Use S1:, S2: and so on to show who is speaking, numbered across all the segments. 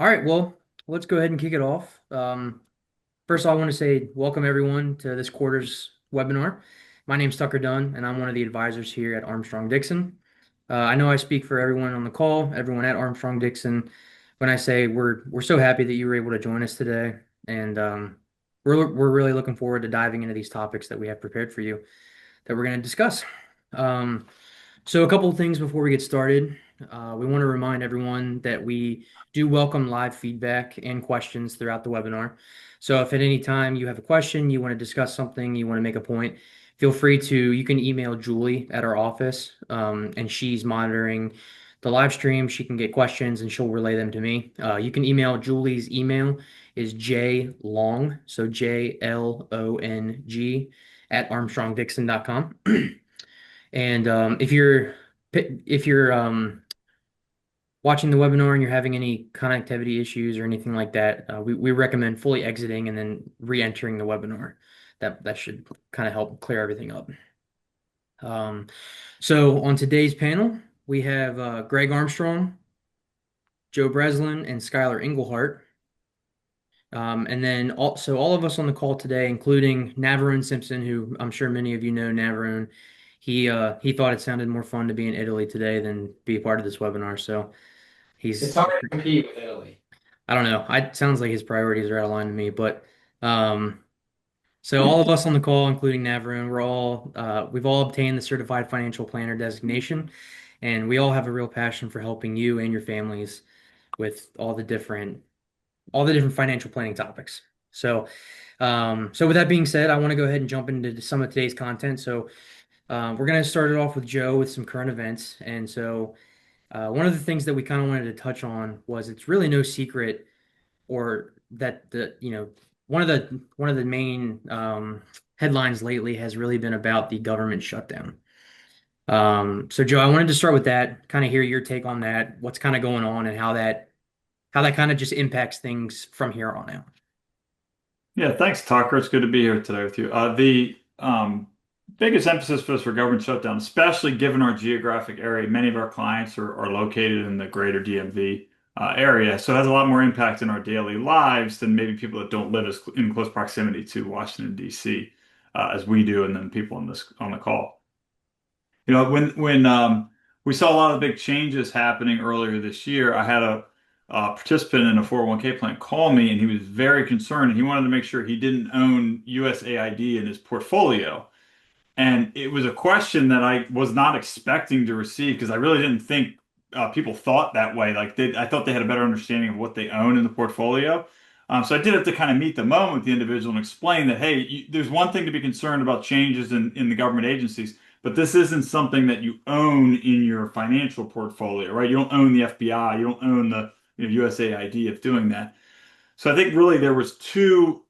S1: All right, well, let's go ahead and kick it off. First of all, I want to say welcome everyone to this quarter's webinar. My name's Tucker Dunn, and I'm one of the advisors here at Armstrong Dixon. I know I speak for everyone on the call, everyone at Armstrong Dixon, when I say we're so happy that you were able to join us today, and we're really looking forward to diving into these topics that we have prepared for you that we're going to discuss. Um, so a couple of things before we get started. We want to remind everyone that we do welcome live feedback and questions throughout the webinar. So if at any time you have a question, you want to discuss something, you want to make a point, feel free to, you can email Julie at our office, and she's monitoring the live stream. She can get questions and she'll relay them to me. You can email Julie's email is jlong, so JLONG at armstrongdixon.com. And if you're watching the webinar and you're having any connectivity issues or anything like that, we recommend fully exiting and then re-entering the webinar. That should kind of help clear everything up. So on today's panel, we have Greg Armstrong, Joe Breslin, and Skylar Englehart. And then also all of us on the call today, including Navarone Simpson, who I'm sure many of you know Navarone. He thought it sounded more fun to be in Italy today than be a part of this webinar. So
S2: It's
S1: he's
S2: hard to compete with Italy.
S1: I don't know. It sounds like his priorities are out of line to me, but um, so all of us on the call, including Navarone, we've all obtained the Certified Financial Planner designation, and we all have a real passion for helping you and your families with all the different financial planning topics. So with that being said, I want to go ahead and jump into some of today's content. So we're going to start it off with Joe with some current events. And so one of the things that we kind of wanted to touch on was it's really no secret, or that one of the main headlines lately has really been about the government shutdown. So Joe, I wanted to start with that, kind of hear your take on that, what's kind of going on, and how that kind of just impacts things from here on out.
S3: Yeah, thanks, Tucker. It's good to be here today with you. The biggest emphasis for us for government shutdown, especially given our geographic area, many of our clients are located in the greater DMV area, so it has a lot more impact in our daily lives than maybe people that don't live in close proximity to Washington, D.C., as we do, and then people on the call. When we saw a lot of big changes happening earlier this year, I had a participant in a 401k plan call me, and he was very concerned, and he wanted to make sure he didn't own USAID in his portfolio. And it was a question that I was not expecting to receive because I really didn't think people thought that way. I thought they had a better understanding of what they own in the portfolio. So I did have to kind of meet the moment with the individual and explain that, hey, there's one thing to be concerned about changes in the government agencies, but this isn't something that you own in your financial portfolio, right? You don't own the FBI, you don't own the USAID of doing that. So I think really there was two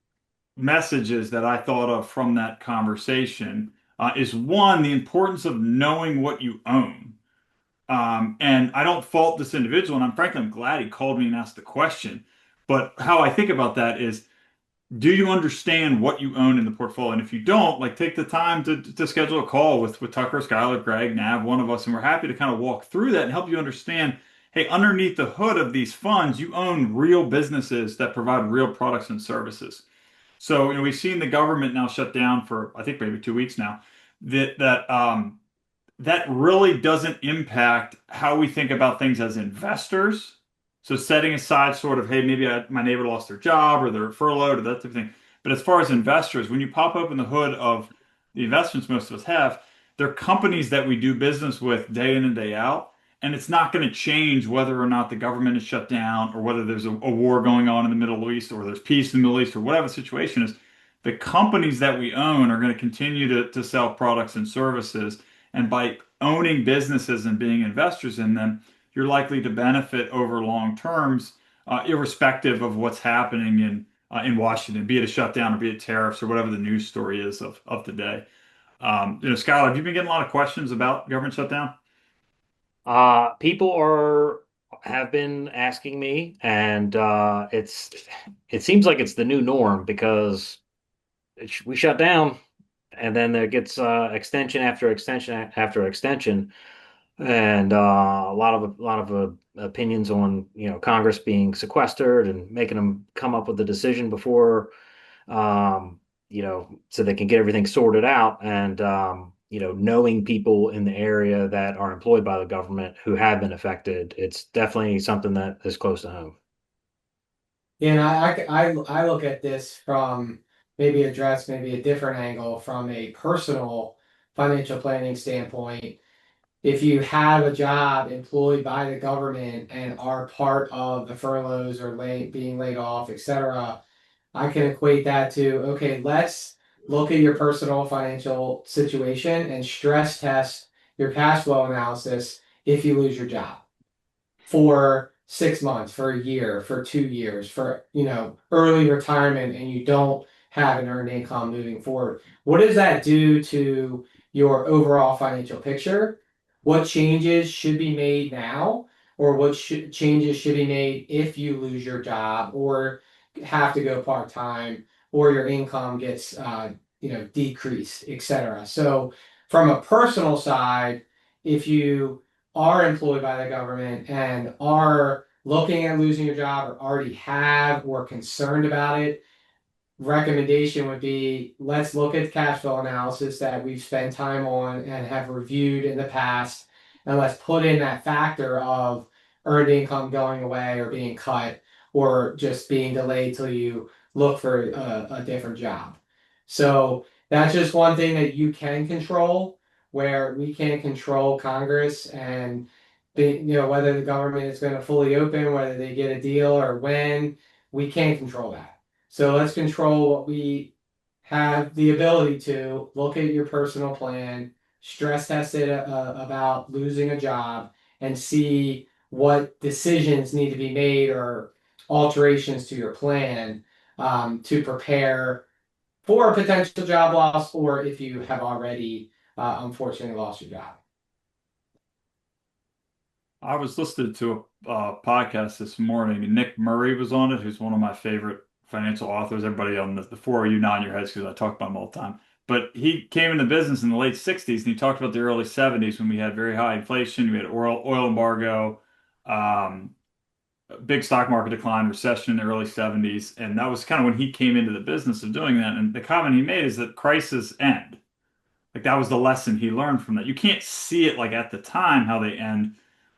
S3: messages that I thought of from that conversation. Is one, the importance of knowing what you own. And I don't fault this individual, and I'm glad he called me and asked the question. But how I think about that is, do you understand what you own in the portfolio? And if you don't, like, take the time to schedule a call with Tucker, Skylar, Greg, Nav, one of us, and we're happy to kind of walk through that and help you understand, hey, underneath the hood of these funds, you own real businesses that provide real products and services. So, we've seen the government now shut down for, I think, maybe 2 weeks now. That really doesn't impact how we think about things as investors. So setting aside sort of, hey, maybe my neighbor lost their job or they're furloughed or that type of thing. But as far as investors, when you pop open the hood of the investments most of us have, they're companies that we do business with day in and day out. And it's not going to change whether or not the government is shut down or whether there's a war going on in the Middle East or there's peace in the Middle East or whatever the situation is. The companies that we own are going to continue to sell products and services. And by owning businesses and being investors in them, you're likely to benefit over long terms, irrespective of what's happening in Washington, be it a shutdown or be it tariffs or whatever the news story is of the day. Skylar, have you been getting a lot of questions about government shutdown?
S2: People are have been asking me, and it seems like it's the new norm because we shut down, and then there gets extension after extension after extension. and a lot of opinions on Congress being sequestered and making them come up with a decision before so they can get everything sorted out, and knowing people in the area that are employed by the government who have been affected, it's definitely something that is close to home.
S4: Yeah, and I look at this from maybe address maybe a different angle from a personal financial planning standpoint. If you have a job employed by the government and are part of the furloughs or being laid off, etc., I can equate that to, okay, let's look at your personal financial situation and stress test your cash flow analysis if you lose your job for 6 months, for a year, for 2 years, for early retirement, and you don't have an earned income moving forward. What does that do to your overall financial picture? What changes should be made now, or what changes should be made if you lose your job or have to go part time, or your income gets decreased, etc. So from a personal side, if you are employed by the government and are looking at losing your job or already have or concerned about it, recommendation would be let's look at cash flow analysis that we've spent time on and have reviewed in the past, and let's put in that factor of earned income going away or being cut or just being delayed till you look for a different job. So that's just one thing that you can control, where we can't control Congress and whether the government is going to fully open, whether they get a deal or when. We can't control that. So let's control what we have the ability to. Look at your personal plan, stress test it about losing a job, and see what decisions need to be made or alterations to your plan to prepare for a potential job loss, or if you have already unfortunately lost your job.
S3: I was listening to a podcast this morning, and Nick Murray was on it, who's one of my favorite financial authors. Everybody on the four of you nod your heads because I talk about him all the time. But he came into business in the late 60s, and he talked about the early 70s when we had very high inflation, we had oil embargo, um, big stock market decline, recession in the early 70s. And that was kind of when he came into the business of doing that. And the comment he made is that crises end. Like that was the lesson he learned from that. You can't see it like at the time how they end,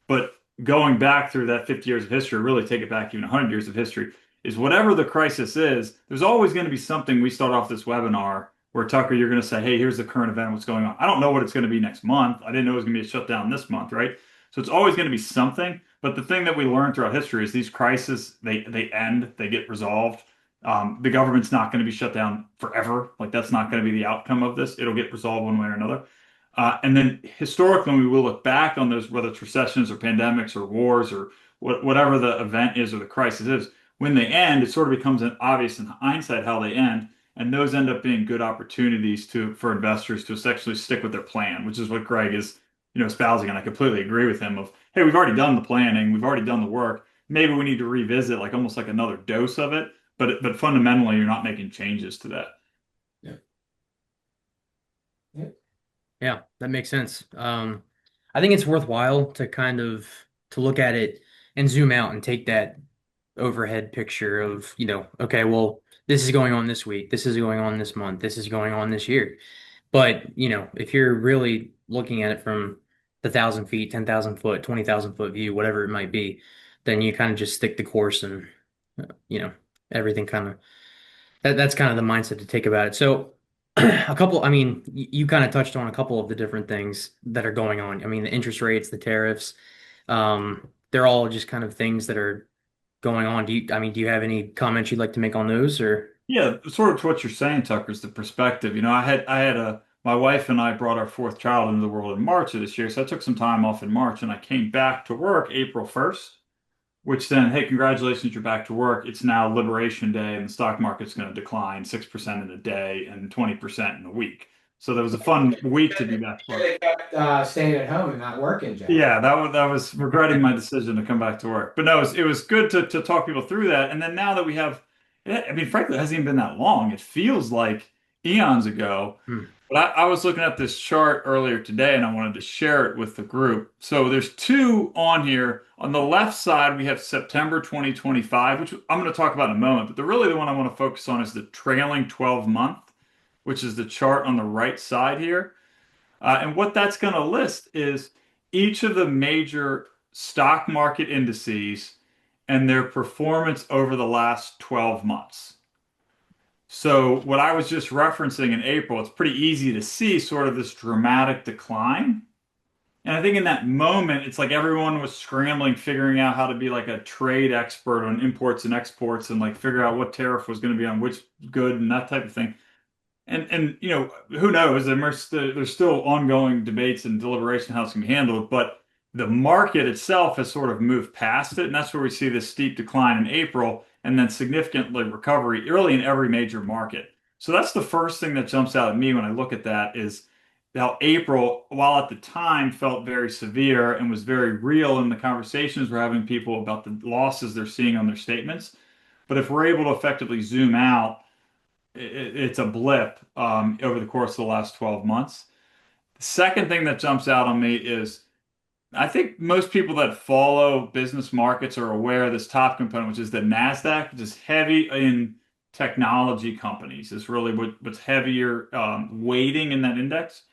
S3: but going back through that 50 years of history, really take it back even 100 years of history, is whatever the crisis is, there's always going to be something. We start off this webinar where Tucker, you're going to say, hey, here's the current event, what's going on. I don't know what it's going to be next month. I didn't know it was going to be a shutdown this month, right? So it's always going to be something. But the thing that we learn throughout history is these crises, they end, they get resolved. The government's not going to be shut down forever. Like that's not going to be the outcome of this. It'll get resolved one way or another. And then historically, we will look back on those, whether it's recessions or pandemics or wars or whatever the event is or the crisis is. When they end, it sort of becomes an obvious in hindsight how they end, and those end up being good opportunities for investors to essentially stick with their plan, which is what Greg is espousing, and I completely agree with him. Of hey, we've already done the planning, we've already done the work. Maybe we need to revisit, like almost like another dose of it, but fundamentally, you're not making changes to that.
S4: Yeah. Yeah.
S1: Yeah, that makes sense. I think it's worthwhile to kind of to look at it and zoom out and take that overhead picture of, okay, well, this is going on this week, this is going on this month, this is going on this year. But, if you're really looking at it from the 1,000 feet, 10,000 foot, 20,000 foot view, whatever it might be, then you kind of just stick the course and, you know, everything kind of that's kind of the mindset to take about it. So I mean, you kind of touched on a couple of the different things that are going on. I mean, the interest rates, the tariffs, they're all just kind of things that are going on. Do you have any comments you'd like to make on those or?
S3: Yeah, sort of to what you're saying, Tucker, is the perspective. I had my wife and I brought our fourth child into the world in March of this year, so I took some time off in March, and I came back to work April 1st, which then, hey, congratulations, you're back to work. It's now Liberation Day, and the stock market's going to decline 6% in a day and 20% in a week. So that was a fun week to be back to work.
S4: They kept staying at home and not working, Jeff.
S3: Yeah, that was regretting my decision to come back to work. But no, it was good to talk people through that. And then now that we have, I mean, frankly, it hasn't even been that long. It feels like eons ago.
S1: Hmm.
S3: But I was looking at this chart earlier today and I wanted to share it with the group. So there's two on here. On the left side, we have September 2025, which I'm going to talk about in a moment. But really the one I want to focus on is the trailing 12 month, which is the chart on the right side here. And what that's going to list is each of the major stock market indices and their performance over the last 12 months. So what I was just referencing in April, it's pretty easy to see sort of this dramatic decline. And I think in that moment, it's like everyone was scrambling, figuring out how to be like a trade expert on imports and exports and like figure out what tariff was going to be on which good and that type of thing. And you know, who knows? There's still ongoing debates and deliberation how it's going to be handled, but the market itself has sort of moved past it, and that's where we see this steep decline in April and then significantly recovery early in every major market. So that's the first thing that jumps out at me when I look at that is how April, while at the time felt very severe and was very real in the conversations we're having people about the losses they're seeing on their statements. But if we're able to effectively zoom out it's a blip over the course of the last 12 months. The second thing that jumps out on me is I think most people that follow business markets are aware of this top component, which is the NASDAQ, which is heavy in technology companies. It's really what's heavier weighting in that index.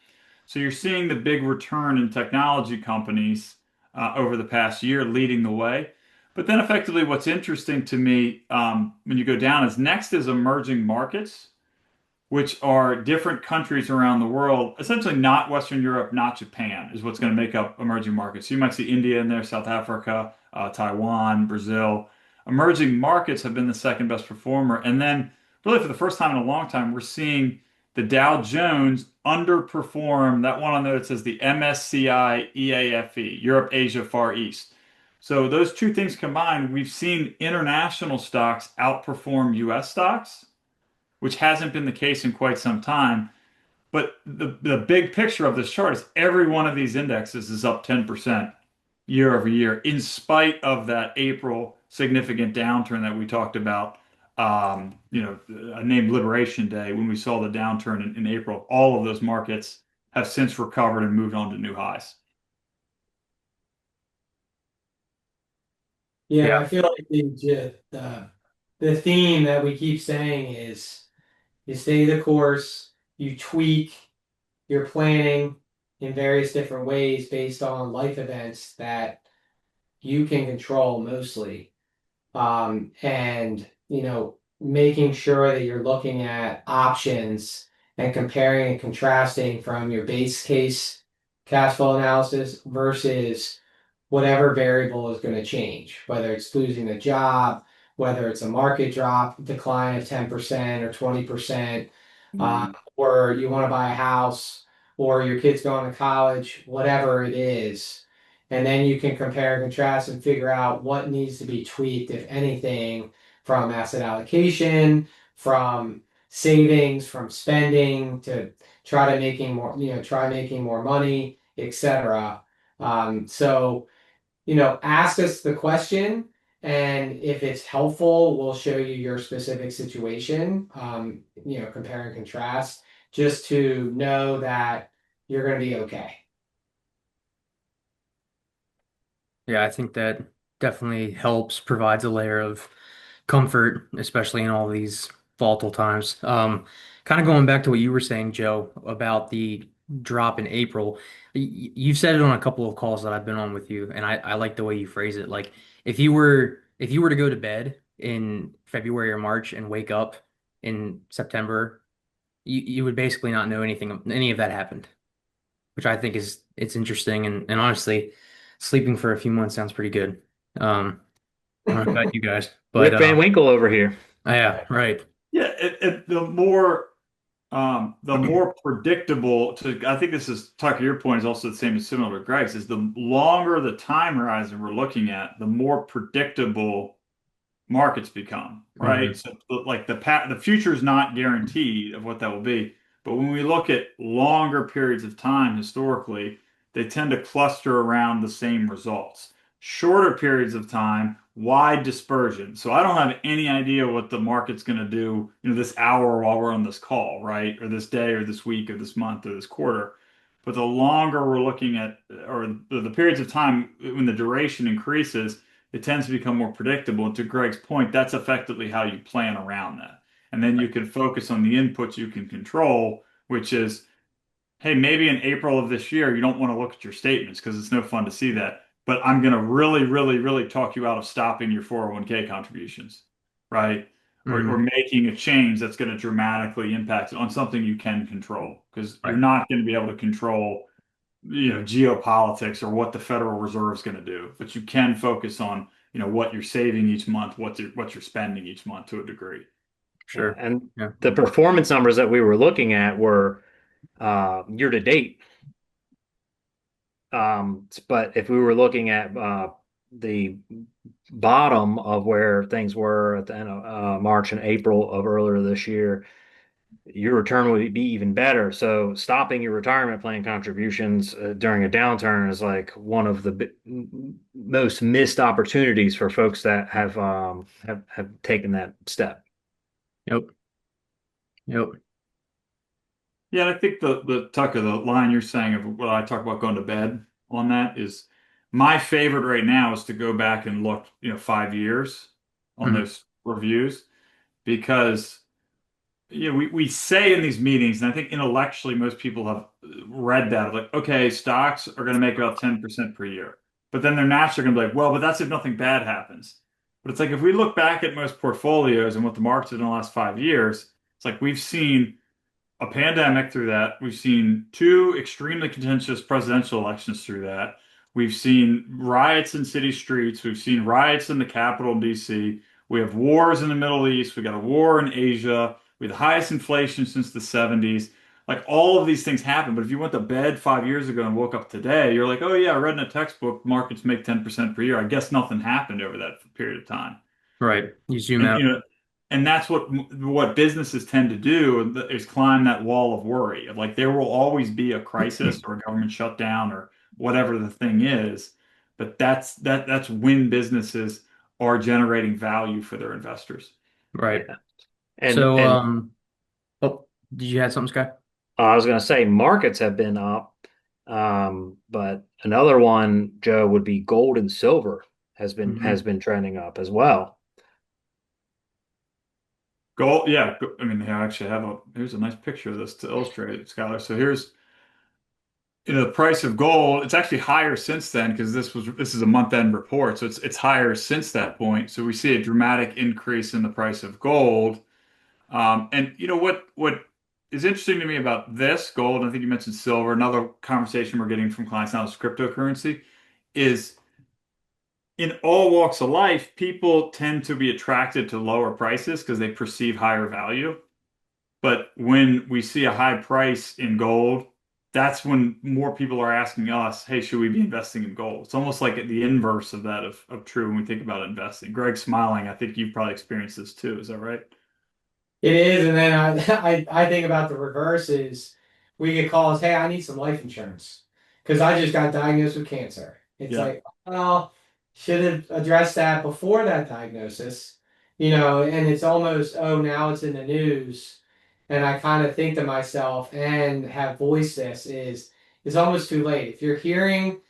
S3: So you're seeing the big return in technology companies over the past year leading the way. But then effectively what's interesting to me when you go down is next is emerging markets, which are different countries around the world, essentially not Western Europe, not Japan, is what's going to make up emerging markets. So you might see India in there, South Africa, Taiwan, Brazil. Emerging markets have been the second best performer. And then, really, for the first time in a long time, we're seeing the Dow Jones underperform that one on there that says the MSCI EAFE, Europe, Asia, Far East. So those two things combined, we've seen international stocks outperform US stocks, which hasn't been the case in quite some time. But the big picture of this chart is every one of these indexes is up 10% year over year, in spite of that April significant downturn that we talked about, named Liberation Day, when we saw the downturn in April. All of those markets have since recovered and moved on to new highs.
S4: Yeah,
S1: Yeah.
S4: I feel like the theme that we keep saying is you stay the course, you tweak your planning in various different ways based on life events that you can control mostly. And making sure that you're looking at options and comparing and contrasting from your base case cash flow analysis versus whatever variable is going to change, whether it's losing a job, whether it's a market drop, decline of 10% or 20%, or you want to buy a house, or your kid's going to college, whatever it is. And then you can compare and contrast and figure out what needs to be tweaked, if anything, from asset allocation, from savings, from spending to try to making more, try making more money, etc. So ask us the question, and if it's helpful, we'll show you your specific situation, compare and contrast, just to know that you're going to be okay.
S1: Yeah, I think that definitely helps, provides a layer of comfort, especially in all these volatile times. Kind of going back to what you were saying, Joe, about the drop in April. You've said it on a couple of calls that I've been on with you, and I like the way you phrase it. Like if you were to go to bed in February or March and wake up in September, you would basically not know any of that happened, which I think it's interesting and honestly, sleeping for a few months sounds pretty good. I don't know about you guys, but
S2: Rip Van Winkle over here.
S1: yeah, right.
S3: Yeah, the more predictable to I think this is Tucker, your point is also the same as similar to Greg's, is the longer the time horizon we're looking at, the more predictable markets become, right?
S1: Hmm.
S3: So like the future is not guaranteed of what that will be. But when we look at longer periods of time historically, they tend to cluster around the same results. Shorter periods of time, wide dispersion. So I don't have any idea what the market's going to do, this hour while we're on this call, right? Or this day or this week or this month or this quarter. But the longer we're looking at, or the periods of time when the duration increases, it tends to become more predictable. And to Greg's point, that's effectively how you plan around that. And then you can focus on the inputs you can control, which is, hey, maybe in April of this year, you don't want to look at your statements because it's no fun to see that. But I'm going to really, really, really talk you out of stopping your 401k contributions, right? Or
S1: Hmm.
S3: making a change that's going to dramatically impact it on something you can control because you're
S1: Right.
S3: not going to be able to control, geopolitics or what the Federal Reserve is going to do. But you can focus on, what you're saving each month, what you're spending each month to a degree.
S2: Yeah,
S1: Sure.
S2: and
S1: Yeah.
S2: the performance numbers that we were looking at were year to date. But if we were looking at the bottom of where things were at the end of March and April of earlier this year, your return would be even better. So stopping your retirement plan contributions during a downturn is like one of the most missed opportunities for folks that have taken that step.
S1: Yep. Yep.
S3: Yeah, and I think the Tucker, the line you're saying of what I talk about going to bed on that is my favorite right now is to go back and look, 5 years on
S1: Mhm.
S3: those reviews because we say in these meetings, and I think intellectually most people have read that like, okay, stocks are going to make about 10% per year. But then they're naturally going to be like, well, but that's if nothing bad happens. But it's like if we look back at most portfolios and what the markets did in the last 5 years, it's like we've seen a pandemic through that. We've seen two extremely contentious presidential elections through that. We've seen riots in city streets. We've seen riots in the Capitol in DC. We have wars in the Middle East. We got a war in Asia. We had the highest inflation since the 70s. Like all of these things happen. But if you went to bed 5 years ago and woke up today, you're like, oh yeah, I read in a textbook markets make 10% per year. I guess nothing happened over that period of time.
S1: Right. You zoom
S3: And
S1: out.
S3: and that's what businesses tend to do is climb that wall of worry. Like there will always be a crisis or a government shutdown or whatever the thing is, but that's when businesses are generating value for their investors.
S1: Right.
S2: Yeah. And
S1: So,
S2: and
S1: oh, did you have something, Sky?
S2: I was going to say markets have been up, but another one, Joe, would be gold and silver has
S1: Hmm.
S2: been trending up as well.
S3: Gold, yeah. I mean, I actually here's a nice picture of this to illustrate it, Skylar. So here's, the price of gold. It's actually higher since then because this is a month-end report, so it's higher since that point. So we see a dramatic increase in the price of gold. And what is interesting to me about this gold, and I think you mentioned silver, another conversation we're getting from clients now is cryptocurrency, is in all walks of life, people tend to be attracted to lower prices because they perceive higher value. But when we see a high price in gold, that's when more people are asking us, hey, should we be investing in gold? It's almost like the inverse of that of true when we think about investing. Greg's smiling. I think you've probably experienced this too. Is that right?
S4: It is, and then I think about the reverse is we get calls, hey, I need some life insurance because I just got diagnosed with cancer. It's
S3: Yeah.
S4: like, well, should have addressed that before that diagnosis, and it's almost, oh, now it's in the news. And I kind of think to myself and have voiced this is it's almost too late. If you're hearing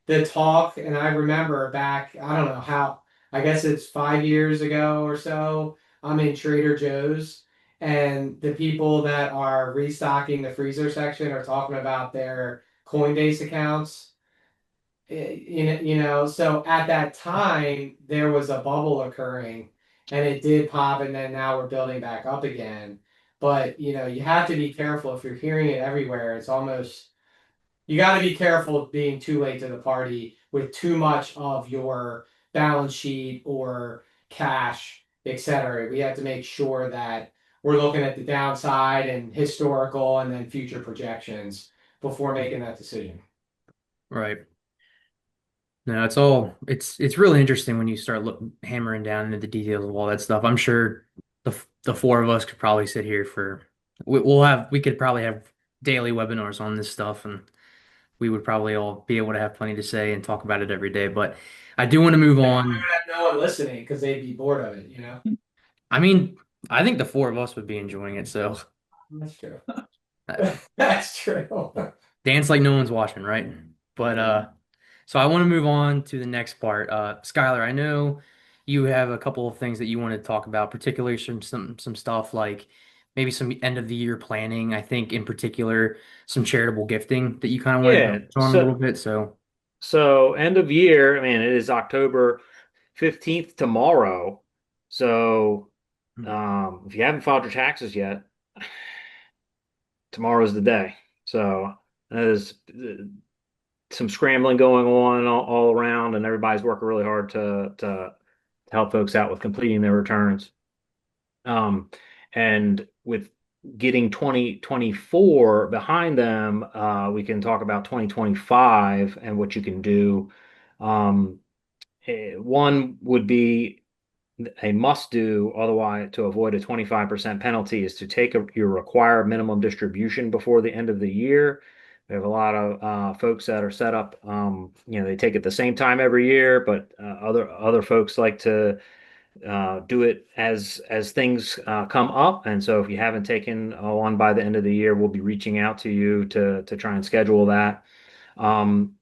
S4: the talk, and I remember back, I don't know how, I guess it's 5 years ago or so, I'm in Trader Joe's, and the people that are restocking the freezer section are talking about their Coinbase accounts. So at that time, there was a bubble occurring, and it did pop, and then now we're building back up again. But, you have to be careful if you're hearing it everywhere. It's almost you got to be careful of being too late to the party with too much of your balance sheet or cash, etc. We have to make sure that we're looking at the downside and historical and then future projections before making that decision.
S1: Right. No, it's really interesting when you start hammering down into the details of all that stuff. I'm sure the four of us could probably sit here for we could probably have daily webinars on this stuff and we would probably all be able to have plenty to say and talk about it every day. But I do want to move
S4: We
S1: on.
S4: would have no one listening because they'd be bored of it, you know?
S1: I mean, I think the four of us would be enjoying it. So
S4: That's true.
S1: uh,
S4: That's true.
S1: dance like no one's watching, right? But so I want to move on to the next part. Skylar, I know you have a couple of things that you want to talk about, particularly some stuff like maybe some end of the year planning. I think in particular some charitable gifting that you kind of wanted to
S2: Yeah.
S1: touch on a little bit. So
S2: So end of year, I mean, it is October 15th tomorrow. So if you haven't filed your taxes yet, tomorrow's the day. So there's some scrambling going on all around, and everybody's working really hard to help folks out with completing their returns. And with getting 2024 behind them, we can talk about 2025 and what you can do. Um, One would be a must do, otherwise, to avoid a 25% penalty, is to take your required minimum distribution before the end of the year. We have a lot of folks that are set up, they take it the same time every year, but other folks like to do it as things come up. And so if you haven't taken one by the end of the year, we'll be reaching out to you to try and schedule that. Um,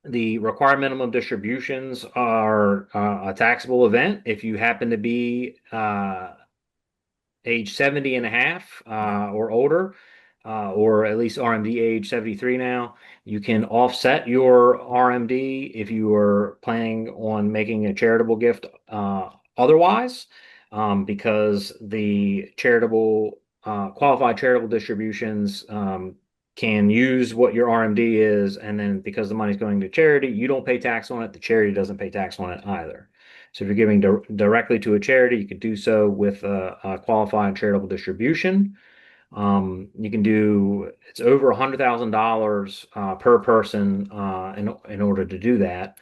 S2: the required minimum distributions are a taxable event. If you happen to be age 70 and a half or older, or at least RMD age 73 now, you can offset your RMD if you are planning on making a charitable gift otherwise, because the qualified charitable distributions can use what your RMD is, and then because the money's going to charity, you don't pay tax on it, the charity doesn't pay tax on it either. So if you're giving directly to a charity, you could do so with a qualified charitable distribution. You can do it's over $100,000 per person in order to do that.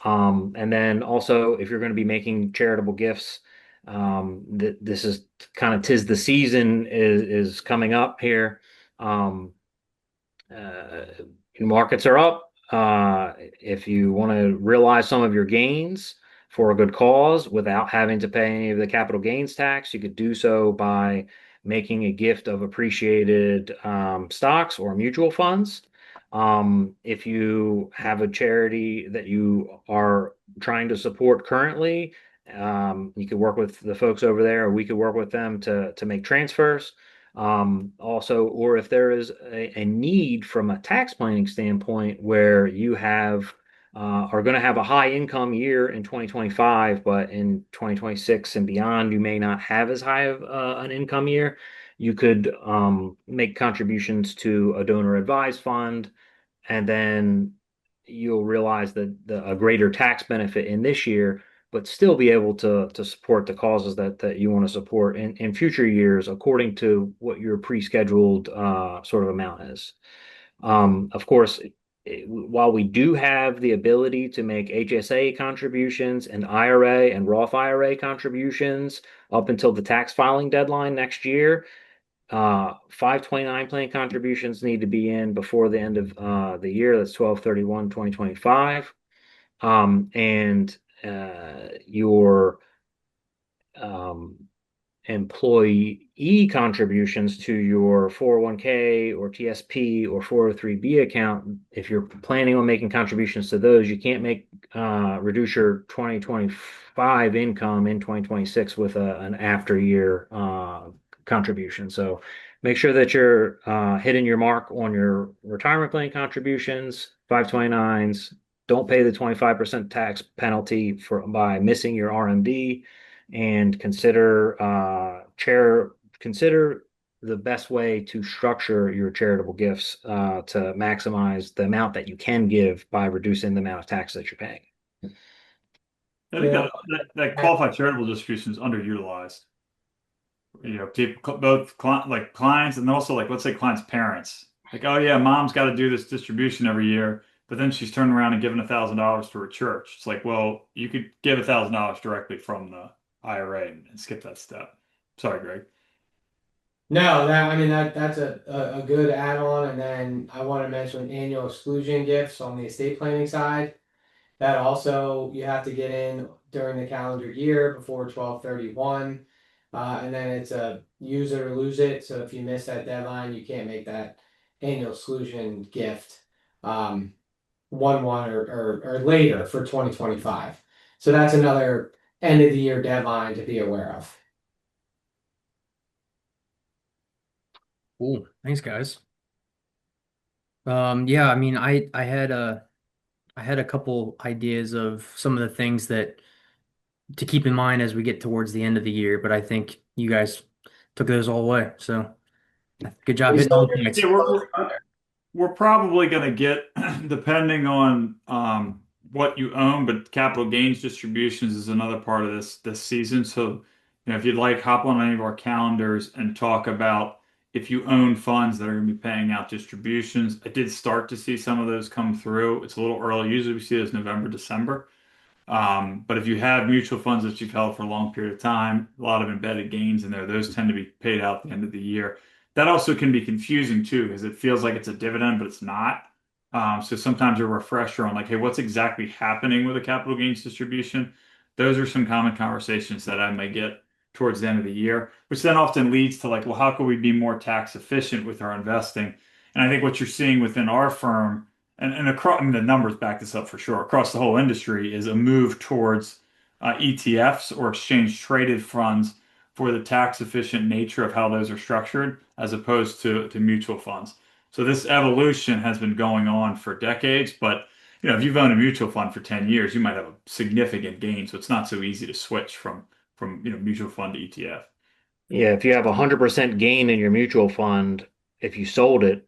S2: And then also, if you're going to be making charitable gifts, this is kind of tis the season is coming up here. Um, uh, Markets are up. If you want to realize some of your gains for a good cause without having to pay any of the capital gains tax, you could do so by making a gift of appreciated stocks or mutual funds. If you have a charity that you are trying to support currently, you could work with the folks over there, or we could work with them to make transfers. Also, or if there is a need from a tax planning standpoint where you are going to have a high income year in 2025, but in 2026 and beyond, you may not have as high of an income year, you could make contributions to a donor advised fund, and then you'll realize that a greater tax benefit in this year, but still be able to support the causes that you want to support in future years according to what your pre-scheduled sort of amount is. Of course, while we do have the ability to make HSA contributions and IRA and Roth IRA contributions up until the tax filing deadline next year, 529 plan contributions need to be in before the end of the year. That's 12/31/2025. And your um, employee contributions to your 401k or TSP or 403b account, if you're planning on making contributions to those, you can't reduce your 2025 income in 2026 with an after year contribution. So make sure that you're hitting your mark on your retirement plan contributions, 529s. Don't pay the 25% tax penalty by missing your RMD, and consider the best way to structure your charitable gifts to maximize the amount that you can give by reducing the amount of tax that you're paying.
S3: I think
S4: Yeah.
S3: that qualified charitable distribution is underutilized. People, both like clients and also like, let's say clients' parents. Like, oh yeah, mom's got to do this distribution every year, but then she's turning around and giving $1,000 to her church. It's like, well, you could give $1,000 directly from the IRA and skip that step. Sorry, Greg.
S4: No, that I mean that's a good add-on. And then I want to mention annual exclusion gifts on the estate planning side. That also you have to get in during the calendar year before 12/31. And then it's a use it or lose it. So if you miss that deadline, you can't make that annual exclusion gift 1/1 or later for 2025. So that's another end of the year deadline to be aware of.
S1: Cool. Thanks, guys. Yeah, I mean, I had a couple ideas of some of the things that to keep in mind as we get towards the end of the year, but I think you guys took those all away. So good job
S4: We
S1: hitting all
S4: still
S1: the points.
S3: Yeah, we're probably going to get, depending on what you own, but capital gains distributions is another part of this season. So, if you'd like, hop on any of our calendars and talk about if you own funds that are going to be paying out distributions. I did start to see some of those come through. It's a little early. Usually we see those November, December. But if you have mutual funds that you've held for a long period of time, a lot of embedded gains in there, those tend to be paid out at the end of the year. That also can be confusing too, because it feels like it's a dividend, but it's not. So sometimes a refresher on like, hey, what's exactly happening with a capital gains distribution? Those are some common conversations that I may get towards the end of the year, which then often leads to like, well, how can we be more tax efficient with our investing? And I think what you're seeing within our firm and across, I mean, the numbers back this up for sure, across the whole industry is a move towards ETFs or exchange traded funds for the tax efficient nature of how those are structured as opposed to mutual funds. So this evolution has been going on for decades, but if you've owned a mutual fund for 10 years, you might have a significant gain. So it's not so easy to switch from mutual fund to ETF.
S2: Yeah, if you have 100% gain in your mutual fund, if you sold it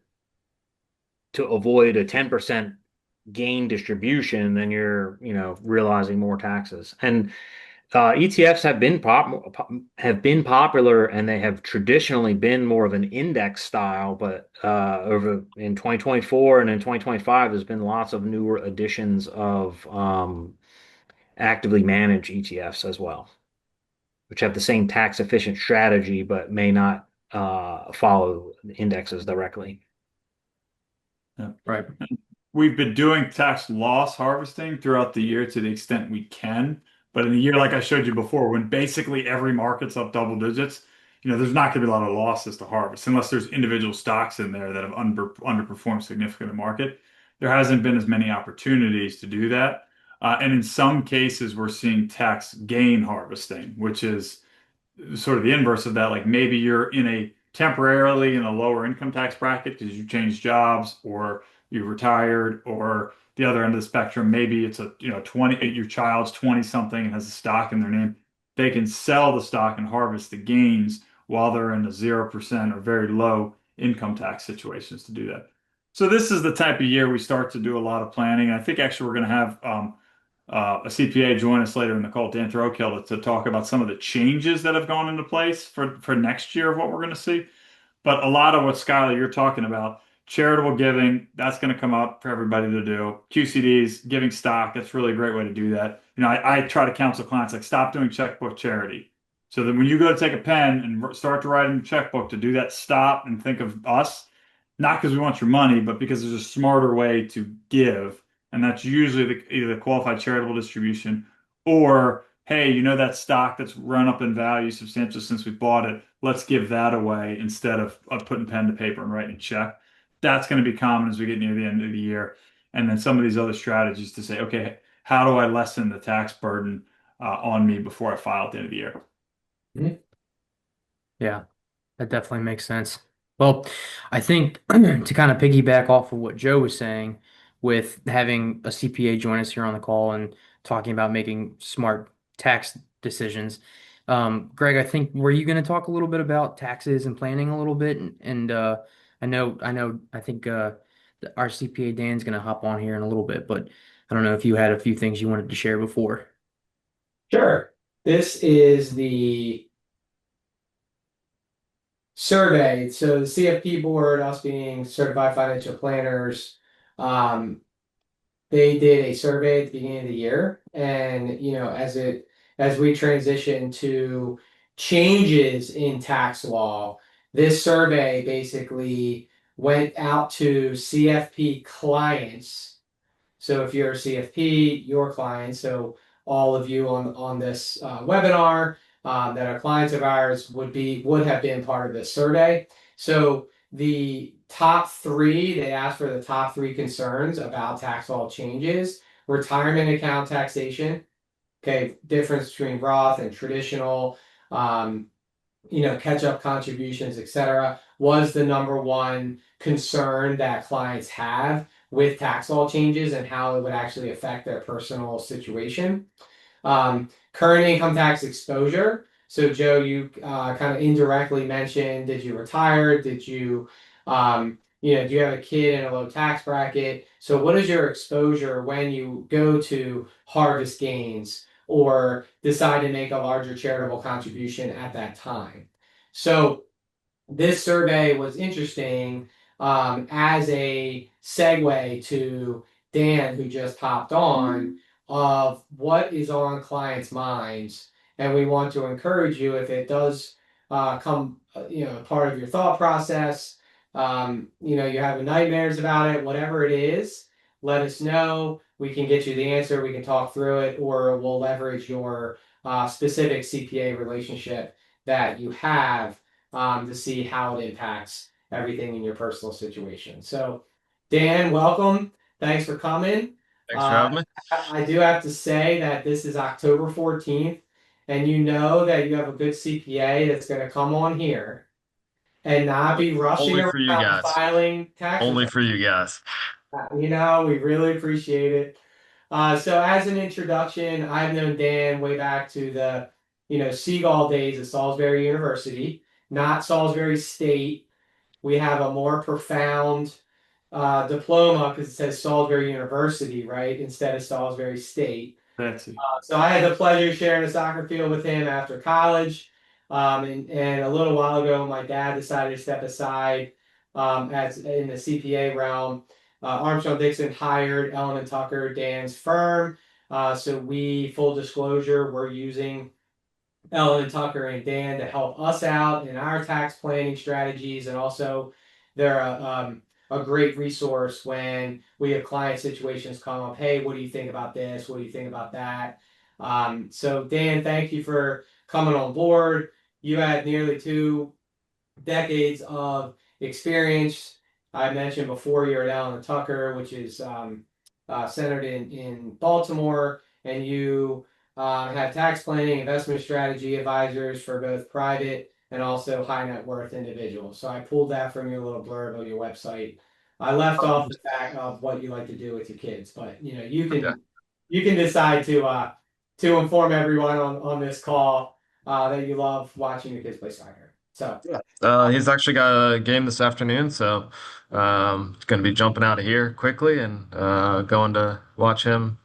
S2: to avoid a 10% gain distribution, then you're, realizing more taxes. And ETFs have been popular, and they have traditionally been more of an index style. But over in 2024 and in 2025, there's been lots of newer additions of actively managed ETFs as well, which have the same tax efficient strategy but may not follow indexes directly.
S3: Yeah.
S1: Right.
S3: We've been doing tax loss harvesting throughout the year to the extent we can. But in a year like I showed you before, when basically every market's up double digits, there's not going to be a lot of losses to harvest unless there's individual stocks in there that have underperformed significantly in the market. There hasn't been as many opportunities to do that. And in some cases, we're seeing tax gain harvesting, which is sort of the inverse of that. Like maybe you're in a temporarily in a lower income tax bracket because you changed jobs or you retired, or the other end of the spectrum, maybe it's a 20, your child's 20 something and has a stock in their name. They can sell the stock and harvest the gains while they're in a 0% or very low income tax situations to do that. So this is the type of year we start to do a lot of planning. And I think actually we're going to have a CPA join us later in the call, Dan Thrailkill, to talk about some of the changes that have gone into place for next year of what we're going to see. But a lot of what Skylar you're talking about, charitable giving, that's going to come up for everybody to do. QCDs, giving stock, that's really a great way to do that. I try to counsel clients like stop doing checkbook charity. So that when you go to take a pen and start to write in your checkbook to do that, stop and think of us, not because we want your money, but because there's a smarter way to give. And that's usually either the qualified charitable distribution or, hey, that stock that's run up in value substantially since we bought it, let's give that away instead of putting pen to paper and writing a check. That's going to be common as we get near the end of the year. And then some of these other strategies to say, okay, how do I lessen the tax burden on me before I file at the end of the year?
S4: Mhm.
S1: Yeah, that definitely makes sense. Well, I think to kind of piggyback off of what Joe was saying with having a CPA join us here on the call and talking about making smart tax decisions. Greg, I think were you going to talk a little bit about taxes and planning a little bit? And I think our CPA Dan's going to hop on here in a little bit, but I don't know if you had a few things you wanted to share before.
S4: Sure. This is the survey. So the CFP board, us being certified financial planners, um, they did a survey at the beginning of the year, and as we transition to changes in tax law, This survey basically went out to CFP clients. So if you're a CFP, your client, so all of you on this webinar that are clients of ours would have been part of this survey. So the top three, they asked for the top three concerns about tax law changes: retirement account taxation, okay, difference between Roth and traditional, um, catch-up contributions, etc., was the number one concern that clients have with tax law changes and how it would actually affect their personal situation. Current income tax exposure. So, Joe, you kind of indirectly mentioned, did you retire? Did you, do you have a kid in a low tax bracket? So, what is your exposure when you go to harvest gains or decide to make a larger charitable contribution at that time? So, this survey was interesting as a segue to Dan, who just hopped on, of what is on clients' minds. And we want to encourage you, if it does come, part of your thought process, you're having nightmares about it, whatever it is, let us know. We can get you the answer, we can talk through it, or we'll leverage your specific CPA relationship that you have to see how it impacts everything in your personal situation. So, Dan, welcome. Thanks for coming.
S5: Thanks for
S4: Uh,
S5: having me.
S4: I do have to say that this is October 14th, and you know that you have a good CPA that's going to come on here and not be rushing
S5: Only for you
S4: around
S5: guys.
S4: filing tax
S5: Only
S4: returns.
S5: for you guys.
S4: We really appreciate it. So as an introduction, I've known Dan way back to the, Seagull days at Salisbury University, not Salisbury State. We have a more profound diploma because it says Salisbury University, right, instead of Salisbury State.
S3: Fancy.
S4: So I had the pleasure of sharing a soccer field with him after college. And a little while ago, my dad decided to step aside as in the CPA realm. Armstrong Dixon hired Ellen and Tucker, Dan's firm. So full disclosure, we're using Ellen and Tucker and Dan to help us out in our tax planning strategies, and also they're a great resource when we have client situations come up. Hey, what do you think about this? What do you think about that? So Dan, thank you for coming on board. You had nearly 2 decades of experience. I mentioned before you're at Allen and Tucker, which is centered in Baltimore, and you have tax planning, investment strategy advisors for both private and also high net worth individuals. So I pulled that from your little blurb on your website. I left off the fact of what you like to do with your kids, but
S5: Yeah.
S4: you can decide to inform everyone on this call that you love watching your kids play soccer. So
S5: Yeah. He's actually got a game this afternoon, so going to be jumping out of here quickly and going to watch him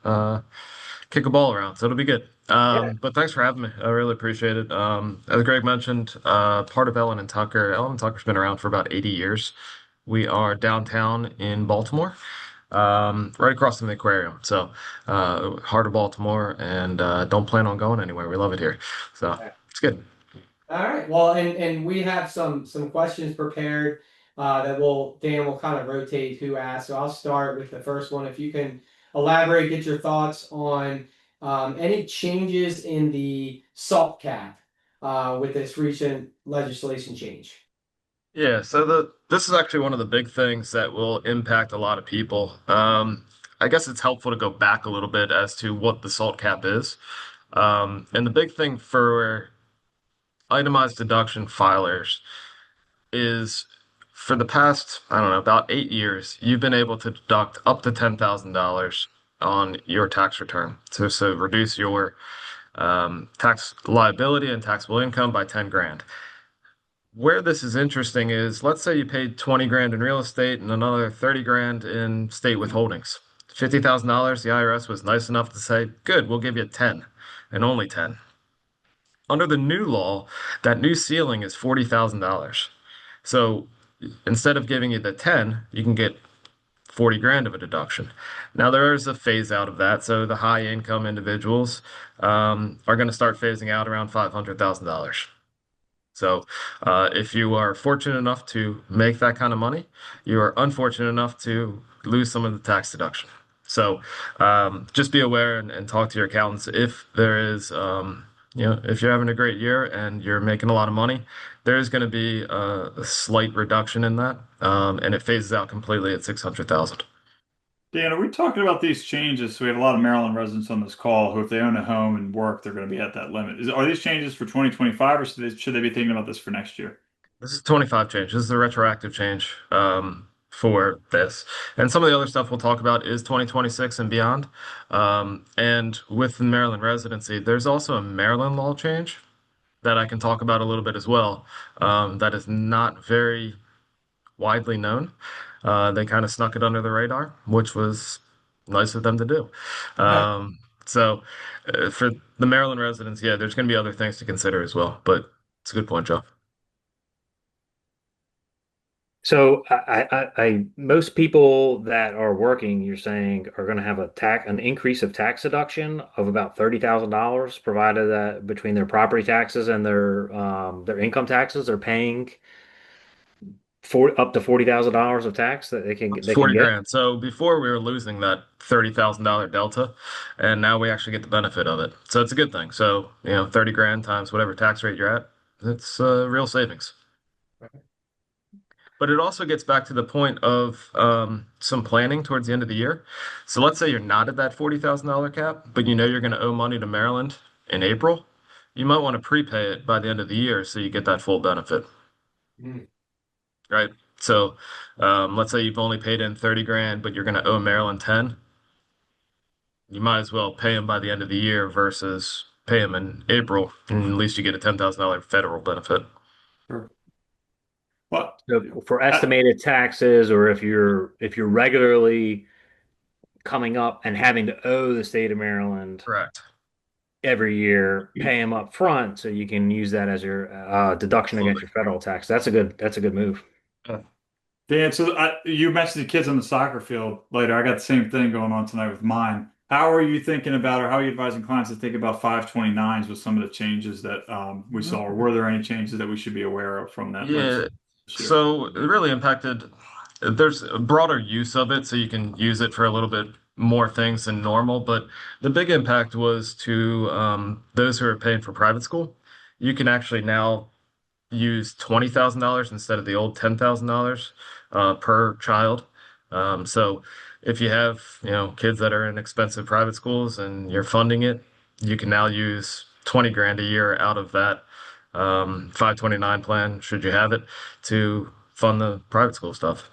S5: kick a ball around. So it'll be good.
S4: yeah,
S5: But thanks for having me. I really appreciate it. As Greg mentioned, part of Ellen and Tucker. Ellen and Tucker's been around for about 80 years. We are downtown in Baltimore, right across from the aquarium. So, heart of Baltimore, and don't plan on going anywhere. We love it here. So it's good.
S4: all right. Well, and we have some questions prepared that Dan will kind of rotate who asks. So I'll start with the first one. If you can elaborate, get your thoughts on any changes in the salt cap with this recent legislation change.
S5: Yeah, so this is actually one of the big things that will impact a lot of people. I guess it's helpful to go back a little bit as to what the salt cap is. And the big thing for itemized deduction filers is for the past, I don't know, about 8 years, you've been able to deduct up to $10,000 on your tax return. So reduce your tax liability and taxable income by 10 grand. Where this is interesting is, let's say you paid 20 grand in real estate and another 30 grand in state withholdings. $50,000, the IRS was nice enough to say, good, we'll give you 10 and only 10. Under the new law, that new ceiling is $40,000. So instead of giving you the 10, you can get 40 grand of a deduction. Now there is a phase out of that. So the high income individuals are going to start phasing out around $500,000. So, if you are fortunate enough to make that kind of money, you are unfortunate enough to lose some of the tax deduction. So, just be aware and talk to your accountants if there is, if you're having a great year and you're making a lot of money, there is going to be a slight reduction in that, and it phases out completely at 600,000.
S3: Dan, are we talking about these changes? So we have a lot of Maryland residents on this call who, if they own a home and work, they're going to be at that limit. Are these changes for 2025, or should they be thinking about this for next year?
S5: This is 25 change. This is the retroactive change for this. And some of the other stuff we'll talk about is 2026 and beyond. And with the Maryland residency, there's also a Maryland law change that I can talk about a little bit as well. That is not very widely known. They kind of snuck it under the radar, which was nice of them to do.
S4: Okay.
S5: For the Maryland residents, yeah, there's going to be other things to consider as well. But it's a good point, Joe.
S2: So most people that are working, you're saying, are going to have an increase of tax deduction of about $30,000, provided that between their property taxes and their income taxes, they're paying for up to $40,000 of tax that they can
S5: 40
S2: get.
S5: grand. So before we were losing that $30,000 delta, and now we actually get the benefit of it. So it's a good thing. So, 30 grand times whatever tax rate you're at, it's real savings. But it also gets back to the point of some planning towards the end of the year. So let's say you're not at that $40,000 cap, but you know you're going to owe money to Maryland in April. You might want to prepay it by the end of the year so you get that full benefit,
S4: Mm.
S5: right? So let's say you've only paid in 30 grand, but you're going to owe Maryland 10. You might as well pay them by the end of the year versus pay them in April, and at least you get a $10,000 federal benefit.
S3: Sure. Well,
S2: So for
S3: uh,
S2: estimated taxes, or if you're regularly coming up and having to owe the state of Maryland
S5: Correct.
S2: every year, pay them up front so you can use that as your deduction against
S5: Absolutely.
S2: your federal tax. That's a good move.
S5: Yeah.
S3: Dan, so you mentioned the kids on the soccer field later. I got the same thing going on tonight with mine. How are you thinking about, or how are you advising clients to think about 529s with some of the changes that we saw? Or were there any changes that we should be aware of from that
S5: Yeah,
S3: legislation this year?
S5: so it really impacted. There's a broader use of it, so you can use it for a little bit more things than normal. But the big impact was to those who are paying for private school. You can actually now use $20,000 instead of the old $10,000 per child. So if you have, kids that are in expensive private schools and you're funding it, you can now use 20 grand a year out of that 529 plan, should you have it, to fund the private school stuff.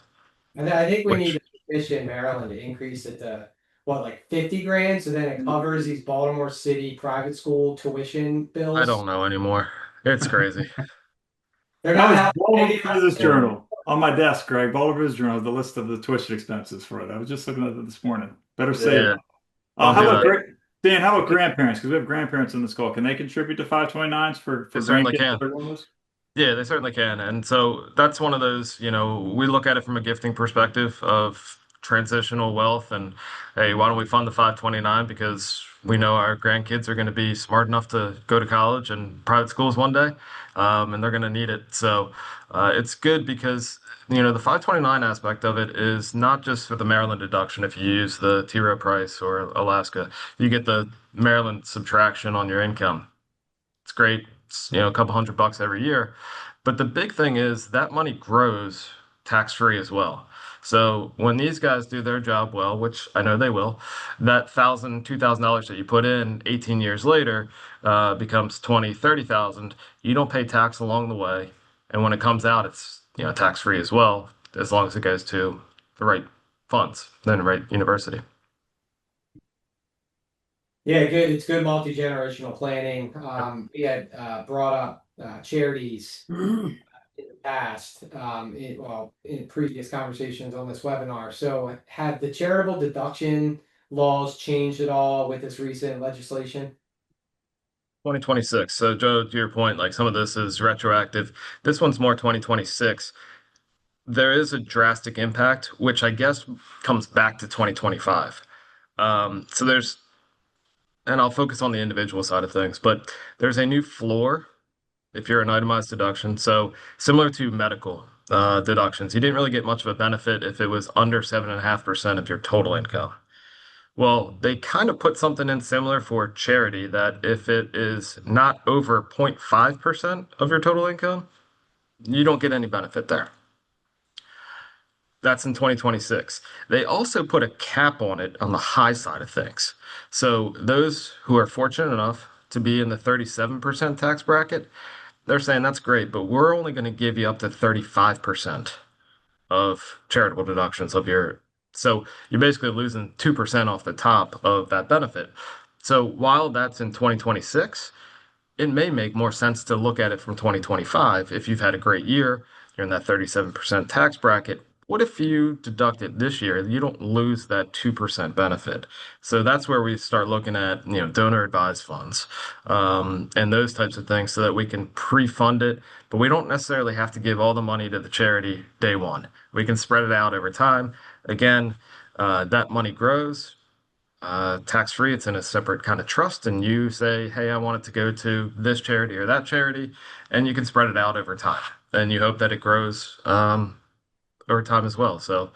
S4: And I think we need
S5: Which
S4: to petition Maryland to increase it to what, like 50 grand, so then it covers these Baltimore City private school tuition
S5: I
S4: bills.
S5: don't know anymore. It's crazy.
S4: They're
S3: That
S4: not
S3: was
S4: having
S3: Boulder
S4: any.
S3: Business Journal on my desk, Greg. Boulder Business Journal, the list of the tuition expenses for it. I was just looking at it this morning. Better save
S5: Yeah,
S3: it.
S5: don't
S3: How
S5: do
S3: about
S5: that.
S3: Dan? How about grandparents? Because we have grandparents in the call. Can they contribute to 529s for
S5: They certainly
S3: grandkids
S5: can.
S3: that are doing this?
S5: Yeah, they certainly can. And so that's one of those, we look at it from a gifting perspective of transitional wealth and hey, why don't we fund the 529 because we know our grandkids are going to be smart enough to go to college and private schools one day, and they're going to need it. So it's good because the 529 aspect of it is not just for the Maryland deduction if you use the T row price or Alaska. You get the Maryland subtraction on your income. It's great. It's, a couple $100 every year. But the big thing is that money grows tax free as well. So when these guys do their job well, which I know they will, that $2,000 that you put in 18 years later becomes 20, 30,000. You don't pay tax along the way. And when it comes out, it's, tax free as well, as long as it goes to the right funds, then the right university.
S4: Yeah, good. It's good multi-generational planning. We had brought up charities in the past, in previous conversations on this webinar. So, have the charitable deduction laws changed at all with this recent legislation?
S5: 2026. So, Joe, to your point, like some of this is retroactive. This one's more 2026. There is a drastic impact, which I guess comes back to 2025. So and I'll focus on the individual side of things, but there's a new floor if you're an itemized deduction. So similar to medical deductions, you didn't really get much of a benefit if it was under 7.5% of your total income. Well, they kind of put something in similar for charity that if it is not over 0.5% of your total income, you don't get any benefit there. That's in 2026. They also put a cap on it on the high side of things. So those who are fortunate enough to be in the 37% tax bracket, they're saying that's great, but we're only going to give you up to 35% of charitable deductions of your. So you're basically losing 2% off the top of that benefit. So while that's in 2026, it may make more sense to look at it from 2025. If you've had a great year, you're in that 37% tax bracket. What if you deduct it this year? You don't lose that 2% benefit. So that's where we start looking at, donor advised funds, and those types of things so that we can pre-fund it, but we don't necessarily have to give all the money to the charity day one. We can spread it out over time. Again, that money grows tax free. It's in a separate kind of trust, and you say, "Hey, I want it to go to this charity or that charity," and you can spread it out over time. And you hope that it grows over time as well. So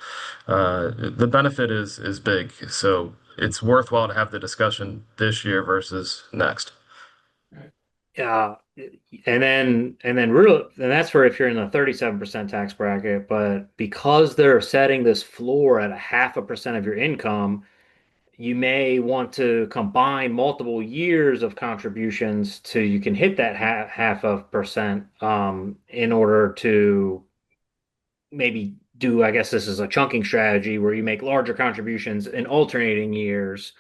S5: the benefit is big. So it's worthwhile to have the discussion this year versus next.
S2: Uh, and that's for if you're in the 37% tax bracket, but because they're setting this floor at a 0.5% of your income, you may want to combine multiple years of contributions to you can hit that half of percent in order to maybe do, I guess this is a chunking strategy where you make larger contributions in alternating years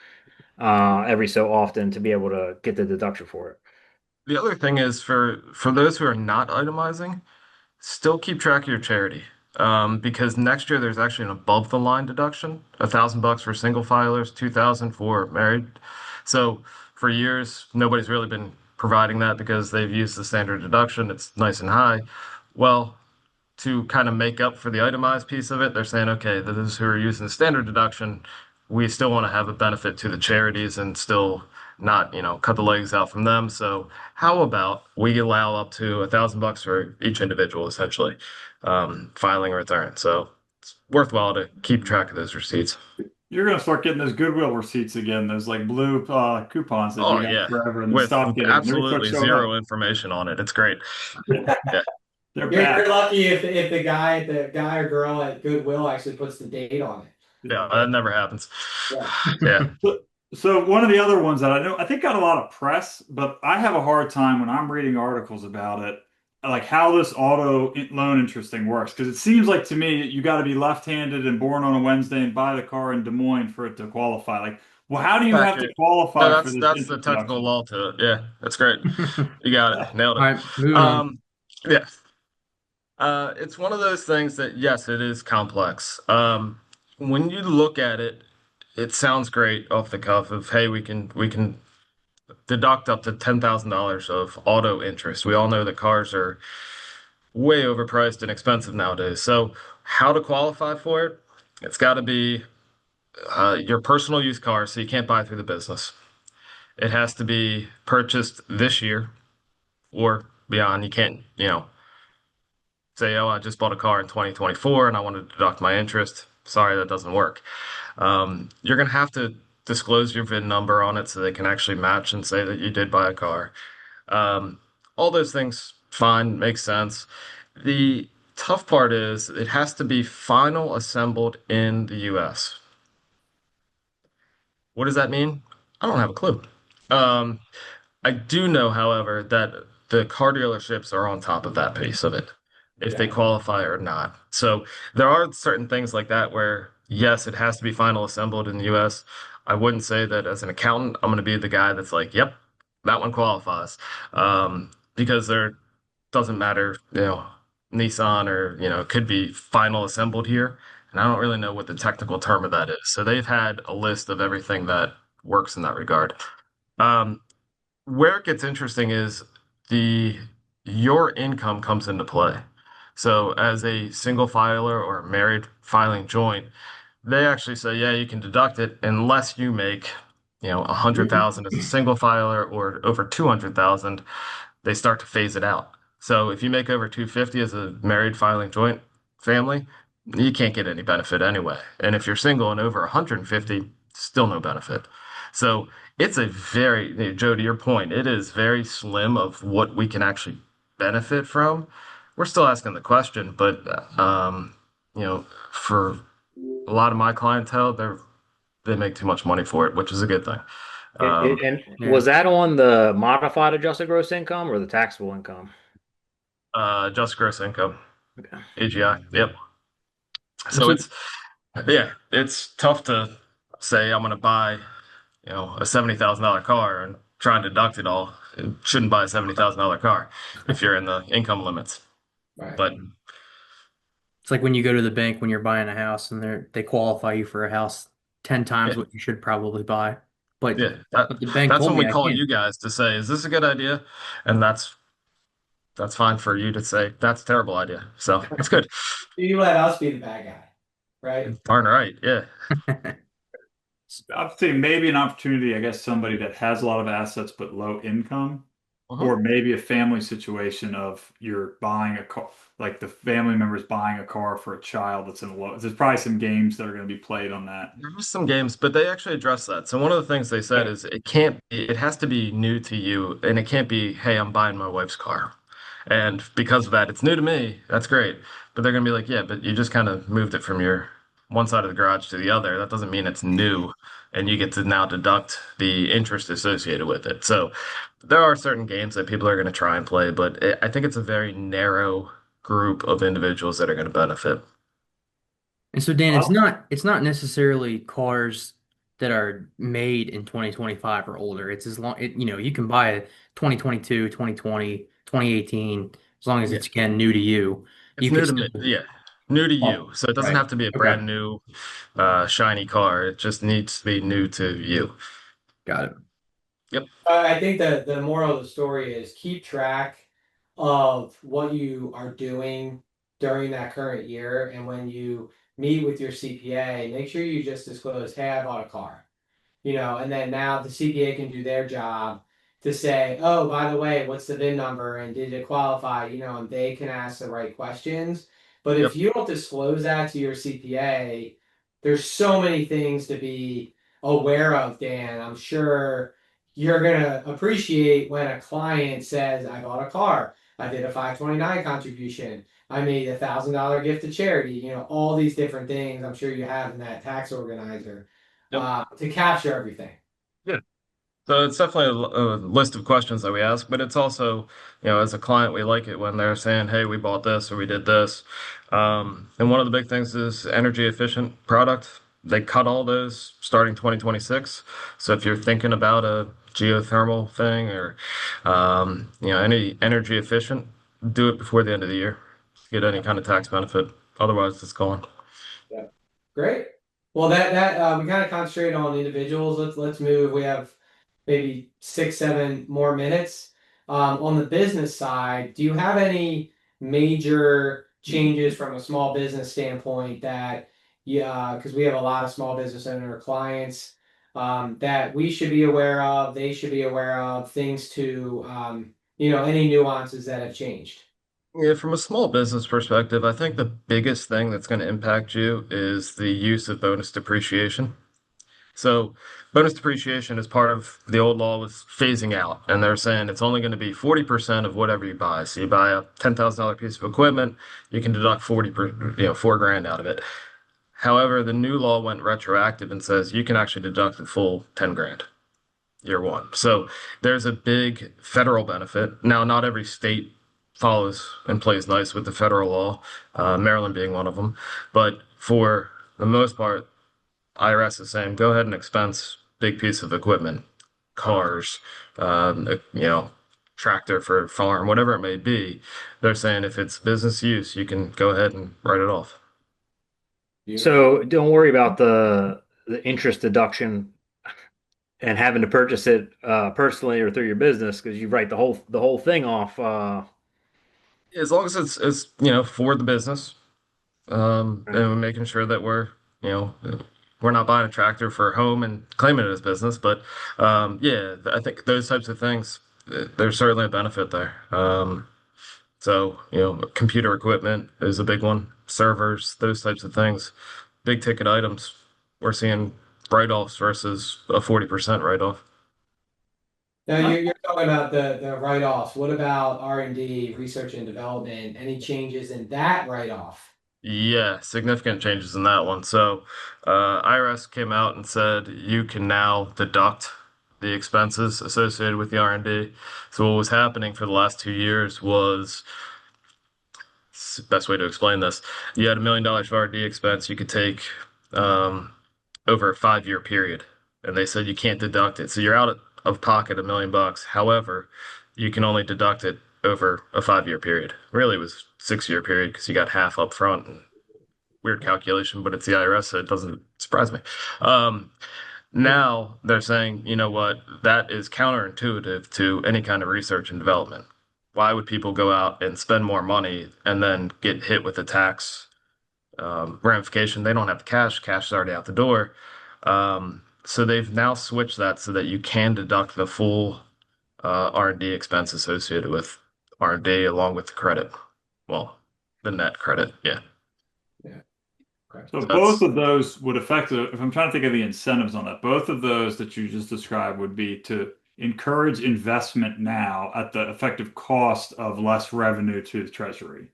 S2: every so often to be able to get the deduction for it.
S5: The other thing is for those who are not itemizing, still keep track of your charity. Because next year there's actually an above the line deduction, $1,000 for single filers, 2,000 for married. So for years, nobody's really been providing that because they've used the standard deduction. It's nice and high. Well, to kind of make up for the itemized piece of it, they're saying, okay, those who are using the standard deduction, we still want to have a benefit to the charities and still not, cut the legs out from them. So how about we allow up to $1,000 for each individual, essentially, filing a return. So it's worthwhile to keep track of those receipts.
S3: You're gonna start getting those Goodwill receipts again, those like blue coupons that
S5: Oh
S3: you got
S5: yeah,
S3: forever, and then
S5: with
S3: stop getting them. They start
S5: absolutely
S3: showing up.
S5: zero information on it. It's great. Yeah.
S3: They're
S4: You're
S3: back.
S4: lucky if the guy or girl at Goodwill actually puts the date on it.
S5: Yeah, that never happens.
S4: Yeah.
S5: Yeah.
S3: So, so one of the other ones that I know, I think got a lot of press, but I have a hard time when I'm reading articles about it, like how this loan interest thing works. Because it seems like to me you got to be left-handed and born on a Wednesday and buy the car in Des Moines for it to qualify. Like, well, how do you have to
S5: Accurate. No,
S3: qualify for this
S5: that's the
S3: interest
S5: technical
S3: deduction?
S5: law to it. Yeah, that's great. You got it.
S3: Yeah.
S5: Nailed
S1: All
S5: it.
S1: right, moving on.
S5: Yeah. It's one of those things that, yes, it is complex. When you look at it, it sounds great off the cuff of, hey, we can deduct up to $10,000 of auto interest. We all know that cars are way overpriced and expensive nowadays. So how to qualify for it? It's got to be your personal use car, so you can't buy through the business. It has to be purchased this year or beyond. You can't, say, oh, I just bought a car in 2024 and I want to deduct my interest. Sorry, that doesn't work. You're going to have to disclose your VIN number on it so they can actually match and say that you did buy a car. Um, all those things, fine, makes sense. The tough part is it has to be final assembled in the US. What does that mean? I don't have a clue. Um, I do know, however, that the car dealerships are on top of that piece of it, if they
S4: Yeah.
S5: qualify or not. So there are certain things like that where, yes, it has to be final assembled in the US. I wouldn't say that as an accountant, I'm going to be the guy that's like, yep, that one qualifies. Because there doesn't matter, Nissan or, it could be final assembled here. And I don't really know what the technical term of that is. So they've had a list of everything that works in that regard. Um, where it gets interesting is the your income comes into play. So as a single filer or a married filing joint, they actually say, yeah, you can deduct it unless you make, 100,000 as a single filer or over 200,000. they start to phase it out. So if you make over 250 as a married filing joint family, you can't get any benefit anyway. And if you're single and over 150, still no benefit. So it's a very, Joe, to your point, it is very slim of what we can actually benefit from. We're still asking the question, but for a lot of my clientele, they make too much money for it, which is a good thing. Um,
S2: And
S1: Yeah.
S2: was that on the modified adjusted gross income or the taxable income?
S5: just gross income,
S2: Okay.
S5: AGI. Yep.
S1: And
S5: So
S1: so,
S5: it's tough to say I'm going to buy, a $70,000 car and try and deduct it all. You shouldn't buy a $70,000 car if you're in the income limits.
S4: Right.
S5: But
S1: it's like when you go to the bank when you're buying a house and they qualify you for a house 10 times
S5: yeah,
S1: what you should probably buy. But
S5: yeah, that
S1: but the bank
S5: that's
S1: told
S5: when
S1: me
S5: we
S1: I
S5: call
S1: can't.
S5: you guys to say, is this a good idea? And that's fine for you to say that's a terrible idea. So it's good.
S4: You let us be the bad guy, right?
S5: Darn right. Yeah.
S3: I'd say maybe an opportunity, I guess, somebody that has a lot of assets but low income,
S5: Uh-huh.
S3: or maybe a family situation of you're buying a car, like the family member's buying a car for a child that's in a low. There's probably some games that are going to be played on that.
S5: There's some games, but they actually address that. So one of the things they said is it has to be new to you, and it can't be, hey, I'm buying my wife's car. And because of that, it's new to me. That's great. But they're gonna be like, yeah, but you just kind of moved it from your one side of the garage to the other. That doesn't mean it's new, and you get to now deduct the interest associated with it. So there are certain games that people are going to try and play, but I think it's a very narrow group of individuals that are going to benefit.
S1: And so Dan, it's
S3: Well,
S1: not necessarily cars that are made in 2025 or older. It's as long you can buy a 2022, 2020, 2018 as long as
S5: Yeah.
S1: it's again new to you.
S5: It's
S1: You
S5: new
S1: could
S5: to me.
S1: still
S5: Yeah. New to
S1: oh,
S5: you. So it doesn't
S1: right.
S5: have to be a
S1: Okay.
S5: brand new, shiny car. It just needs to be new to you.
S1: Got it.
S5: Yep.
S4: I think the moral of the story is keep track of what you are doing during that current year, and when you meet with your CPA, make sure you just disclose, "Hey, I bought a car." And then now the CPA can do their job to say, oh, by the way, what's the VIN number and did it qualify? And they can ask the right questions. But if
S5: Yep.
S4: you don't disclose that to your CPA, there's so many things to be aware of, Dan. I'm sure you're gonna appreciate when a client says, I bought a car, I did a 529 contribution, I made $1,000 gift to charity, all these different things I'm sure you have in that tax organizer
S5: Yep.
S4: to capture everything.
S5: Yeah. So it's definitely a list of questions that we ask, but it's also, as a client, we like it when they're saying, "Hey, we bought this or we did this." And one of the big things is energy efficient product. They cut all those starting 2026. So if you're thinking about a geothermal thing or, any energy efficient, do it before the end of the year to get any kind of tax benefit. Otherwise, it's gone.
S4: Yeah. Great. Well, that we kind of concentrate on individuals. Let's move. We have maybe 6, 7 more minutes. On the business side, do you have any major changes from a small business standpoint that, yeah, because we have a lot of small business owner clients that we should be aware of, they should be aware of, things to, any nuances that have changed?
S5: Yeah, from a small business perspective, I think the biggest thing that's going to impact you is the use of bonus depreciation. So, bonus depreciation is part of the old law was phasing out, and they're saying it's only going to be 40% of whatever you buy. So, you buy a $10,000 piece of equipment, you can deduct 4 grand out of it. However, the new law went retroactive and says you can actually deduct the full 10 grand year one. So there's a big federal benefit. Now, not every state follows and plays nice with the federal law, Maryland being one of them. But for the most part, IRS is saying go ahead and expense big piece of equipment, cars, tractor for a farm, whatever it may be. They're saying if it's business use, you can go ahead and write it off.
S4: Beautiful.
S2: So don't worry about the interest deduction and having to purchase it personally or through your business because you write the whole thing off.
S5: As long as it's for the business, and we're making sure that you know, we're not buying a tractor for home and claiming it as business. But yeah, I think those types of things, there's certainly a benefit there. So, computer equipment is a big one, servers, those types of things, big ticket items. We're seeing write-offs versus a 40% write-off.
S4: Now you're talking about the write-offs. What about R&D, research and development? Any changes in that write-off?
S5: Yeah, significant changes in that one. So, IRS came out and said you can now deduct the expenses associated with the R&D. So, what was happening for the last 2 years was, best way to explain this, you had $1 million of R&D expense you could take um, over a 5 year period, and they said you can't deduct it. So you're out of pocket $1 million. However, you can only deduct it over a 5 year period. Really, it was 6 year period because you got half up front. And weird calculation, but it's the IRS, so it doesn't surprise me. Um, Now they're saying, you know what, that is counterintuitive to any kind of research and development. Why would people go out and spend more money and then get hit with a tax ramification? They don't have the cash. Cash is already out the door. So they've now switched that so that you can deduct the full R&D expense associated with R&D along with the credit. Well, the net credit. Yeah.
S4: Yeah. Okay.
S3: So
S5: So
S3: both
S5: that's
S3: of those would affect if I'm trying to think of the incentives on that, both of those that you just described would be to encourage investment now at the effective cost of less revenue to the treasury.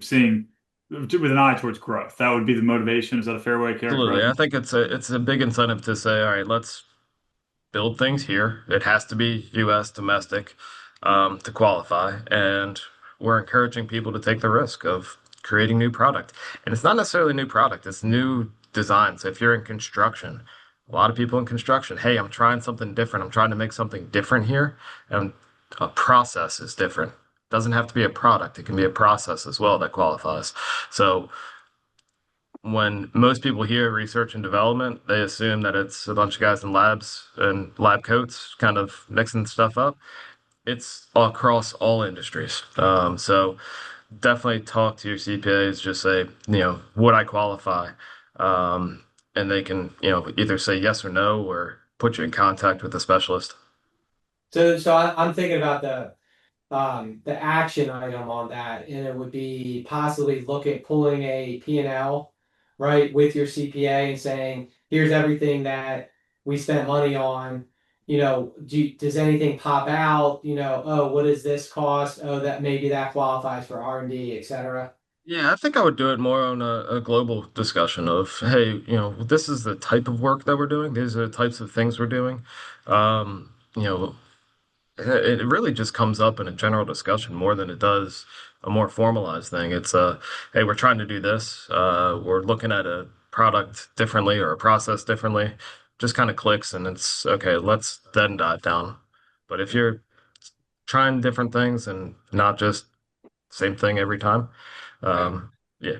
S3: Seeing with an eye towards growth. That would be the motivation. Is that a fair way to characterize
S5: absolutely. I
S3: it?
S5: think it's a big incentive to say, all right, let's build things here. It has to be U.S. domestic to qualify, and we're encouraging people to take the risk of creating new product. And it's not necessarily new product; it's new design. So if you're in construction, a lot of people in construction, hey, I'm trying something different. I'm trying to make something different here, and a process is different. It doesn't have to be a product; it can be a process as well that qualifies. So when most people hear research and development, they assume that it's a bunch of guys in labs and lab coats kind of mixing stuff up. It's across all industries. So definitely talk to your CPAs, just say, would I qualify? And they can, either say yes or no or put you in contact with a specialist.
S4: I'm thinking about the action item on that, and it would be possibly look at pulling a P&L, right, with your CPA and saying, here's everything that we spent money on. Does anything pop out? Oh, what does this cost? Oh, that maybe that qualifies for R&D, etc.
S5: Yeah, I think I would do it more on a global discussion of, hey, this is the type of work that we're doing. These are the types of things we're doing. You know, it really just comes up in a general discussion more than it does a more formalized thing. It's hey, we're trying to do this. We're looking at a product differently or a process differently. Just kind of clicks and it's okay, let's then dive down. But if you're trying different things and not just same thing every time,
S4: Right.
S5: yeah.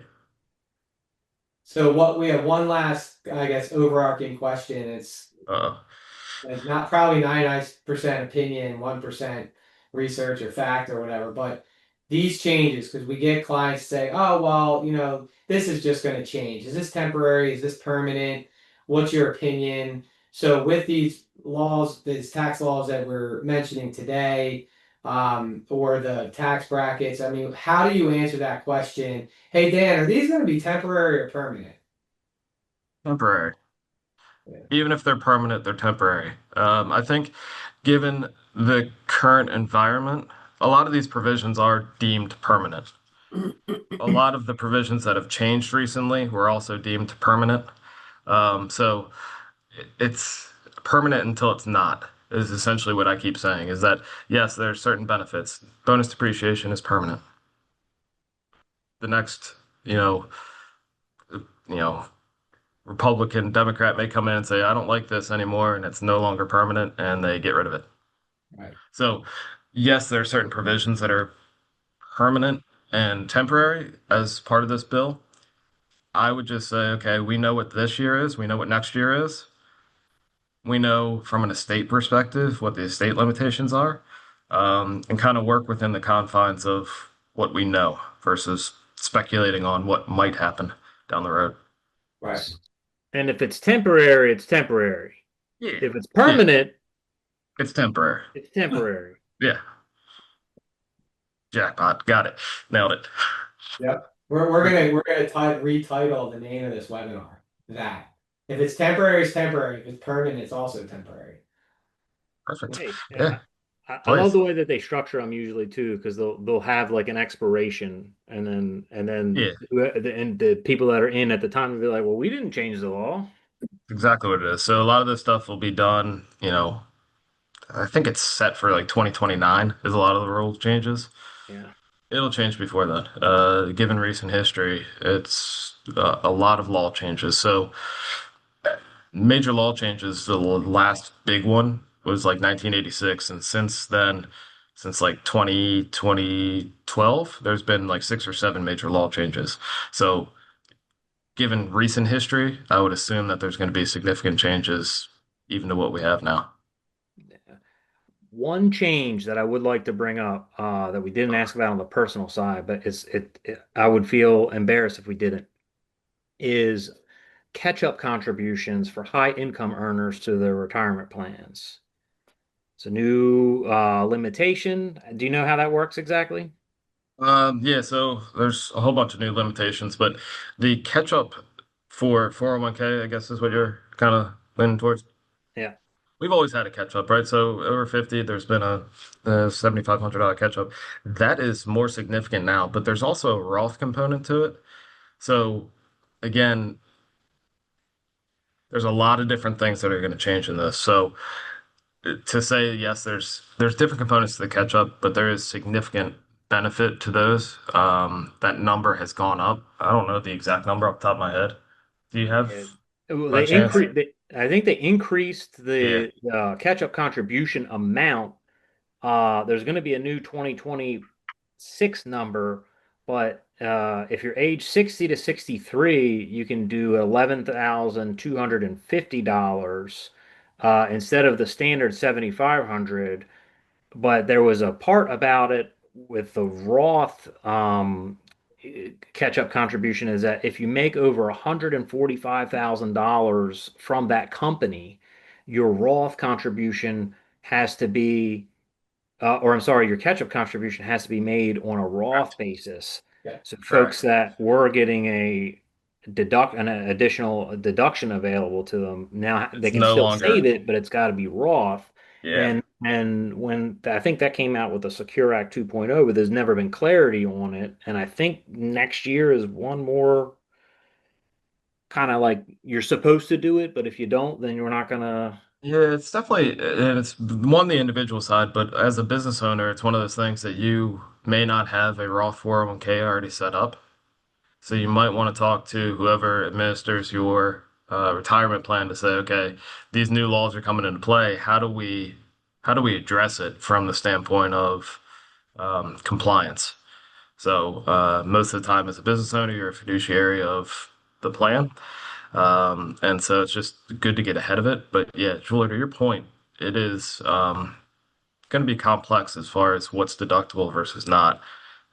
S4: So what we have one last, I guess, overarching question. It's
S5: Uh,
S4: not probably 99% opinion, 1% research or fact or whatever, but these changes, because we get clients say, oh, well, this is just going to change. Is this temporary? Is this permanent? What's your opinion? So with these laws, these tax laws that we're mentioning today, or the tax brackets, I mean, how do you answer that question? Hey, Dan, are these going to be temporary or permanent?
S5: Temporary.
S4: Yeah.
S5: Even if they're permanent, they're temporary. I think given the current environment, a lot of these provisions are deemed permanent. A lot of the provisions that have changed recently were also deemed permanent. So it's permanent until it's not, is essentially what I keep saying, is that yes, there are certain benefits. Bonus depreciation is permanent. The next, you know, you know, Republican, Democrat may come in and say, I don't like this anymore, and it's no longer permanent, and they get rid of it.
S4: Right.
S5: So, yes, there are certain provisions that are permanent and temporary as part of this bill. I would just say, okay, we know what this year is, we know what next year is. We know from an estate perspective what the estate limitations are, and kind of work within the confines of what we know versus speculating on what might happen down the road.
S4: Right.
S2: And if it's temporary, it's temporary.
S5: Yeah.
S2: If it's
S5: Yeah,
S2: permanent,
S5: it's temporary.
S2: it's temporary.
S5: Yeah, jackpot. Got it. Nailed it.
S4: Yep. We're gonna retitle the name of this webinar that. If it's temporary, it's temporary. If it's permanent, it's also temporary.
S5: Perfect.
S2: Hey,
S5: Yeah,
S2: I love
S5: please.
S2: the way that they structure them usually too, because they'll have like an expiration, and then
S5: Yeah,
S2: the people that are in at the time will be like, well, we didn't change the law.
S5: exactly what it is. So a lot of this stuff will be done, I think it's set for like 2029 is a lot of the rule changes.
S2: Yeah.
S5: It'll change before then. Given recent history, it's a lot of law changes. So major law changes, the last big one was like 1986, and since then, since like 2012, there's been like 6 or 7 major law changes. So given recent history, I would assume that there's going to be significant changes even to what we have now.
S2: One change that I would like to bring up that we didn't ask about on the personal side, but I would feel embarrassed if we didn't, is catch-up contributions for high income earners to their retirement plans. It's a new limitation. Do you know how that works exactly?
S5: Yeah, so there's a whole bunch of new limitations, but the catch up for 401k, I guess is what you're kind of leaning towards.
S2: Yeah.
S5: We've always had a catch up, right? So over 50, there's been a $7,500 catch up. That is more significant now, but there's also a Roth component to it. So again, there's a lot of different things that are going to change in this. So to say yes, there's different components to the catch up, but there is significant benefit to those. That number has gone up. I don't know the exact number off the top of my head. Do you have
S2: Yeah. Well,
S5: by
S2: they
S5: chance?
S2: increased. I think they increased
S5: Yeah.
S2: the catch-up contribution amount. There's going to be a new 2026 number, but if you're age 60 to 63, you can do $11,250 instead of the standard 7,500. But there was a part about it with the Roth catch-up contribution is that if you make over $145,000 from that company, your Roth contribution has to be or I'm sorry, your catch-up contribution has to be made on a Roth basis.
S4: Yeah.
S2: So folks
S5: Correct.
S2: that were getting an additional deduction available to them, now they
S5: It's
S2: can
S5: no
S2: still save
S5: longer.
S2: it, but it's got to be Roth.
S5: Yeah.
S2: And when I think that came out with the Secure Act 2.0, but there's never been clarity on it. And I think next year is one more kind of like you're supposed to do it, but if you don't, then you're not gonna.
S5: Yeah, it's definitely, and it's one the individual side, but as a business owner, it's one of those things that you may not have a Roth 401k already set up. So you might want to talk to whoever administers your retirement plan to say, okay, these new laws are coming into play. How do we address it from the standpoint of compliance? So most of the time, as a business owner, you're a fiduciary of the plan, and so it's just good to get ahead of it. But yeah, Julie, to your point, it is going to be complex as far as what's deductible versus not,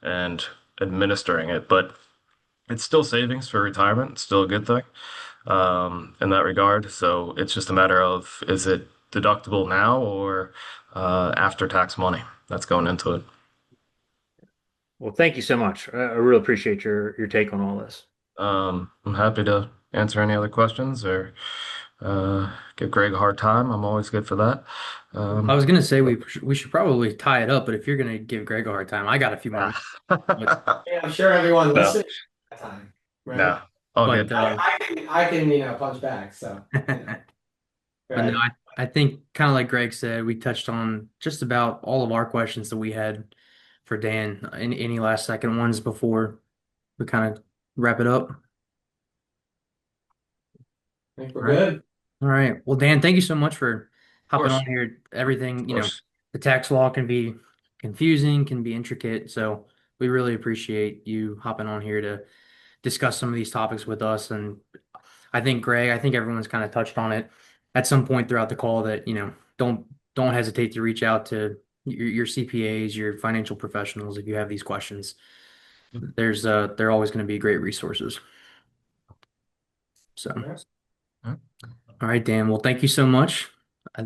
S5: and administering it. But it's still savings for retirement. It's still a good thing in that regard. So it's just a matter of is it deductible now or after tax money that's going into it.
S2: Well, thank you so much. I really appreciate your take on all this.
S5: I'm happy to answer any other questions or give Greg a hard time. I'm always good for that.
S1: I
S5: Um,
S1: was gonna say we should probably tie it up, but if you're gonna give Greg a hard time, I got a few more minutes. But
S4: Yeah, I'm sure everyone
S5: no,
S4: listening at that time,
S5: no,
S4: right?
S5: all
S1: but
S5: good.
S1: uh,
S4: I can punch back. So yeah,
S1: but no,
S4: right.
S1: I think kind of like Greg said, we touched on just about all of our questions that we had for Dan. Any last second ones before we kind of wrap it up?
S4: I think we're
S1: All right.
S4: good.
S1: All right. Well, Dan, thank you so much for
S5: Of
S1: hopping
S5: course,
S1: on here. Everything,
S5: of course.
S1: the tax law can be confusing, can be intricate. So we really appreciate you hopping on here to discuss some of these topics with us. And I think Greg, I think everyone's kind of touched on it at some point throughout the call that, don't hesitate to reach out to your CPAs, your financial professionals if you have these questions. They're always going to be great resources. So,
S4: Yeah.
S1: all right, Dan. Well, thank you so much.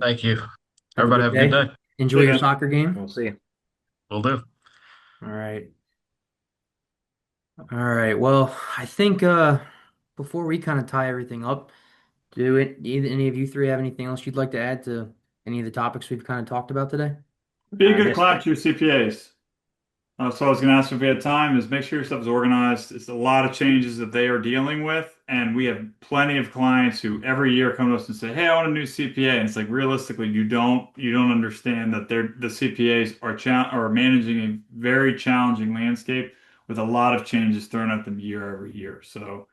S5: Thank you.
S1: Have a
S5: Everybody
S1: good
S5: have a good
S1: day.
S5: day.
S1: Enjoy
S3: See
S1: your
S3: ya.
S1: soccer game.
S2: We'll see.
S5: Will do.
S1: All right. All right. Well, I think before we kind of tie everything up, do any of you three have anything else you'd like to add to any of the topics we've kind of talked about today?
S3: Be a
S2: I
S3: good
S2: guess
S3: client to your CPAs. So I was going to ask if we had time is make sure your stuff is organized. It's a lot of changes that they are dealing with. And we have plenty of clients who every year come to us and say, hey, I want a new CPA. And it's like, realistically, you don't understand that the CPAs are managing a very challenging landscape with a lot of changes thrown at them year every year. So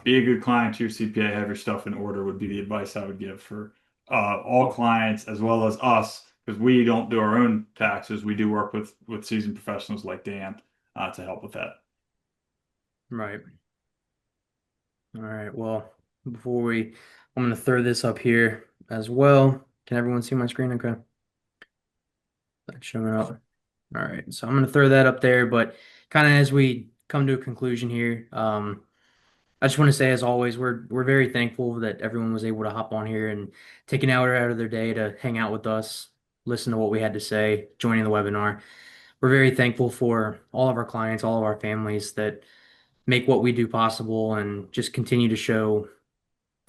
S3: be a good client to your CPA, have your stuff in order would be the advice I would give for all clients as well as us, because we don't do our own taxes. We do work with seasoned professionals like Dan to help with that.
S1: Right. All right. Well, I'm going to throw this up here as well. Can everyone see my screen? Okay. That's showing up. All right. So I'm going to throw that up there, but kind of as we come to a conclusion here, I just want to say, as always, we're very thankful that everyone was able to hop on here and take an hour out of their day to hang out with us, listen to what we had to say, joining the webinar. We're very thankful for all of our clients, all of our families that make what we do possible and just continue to show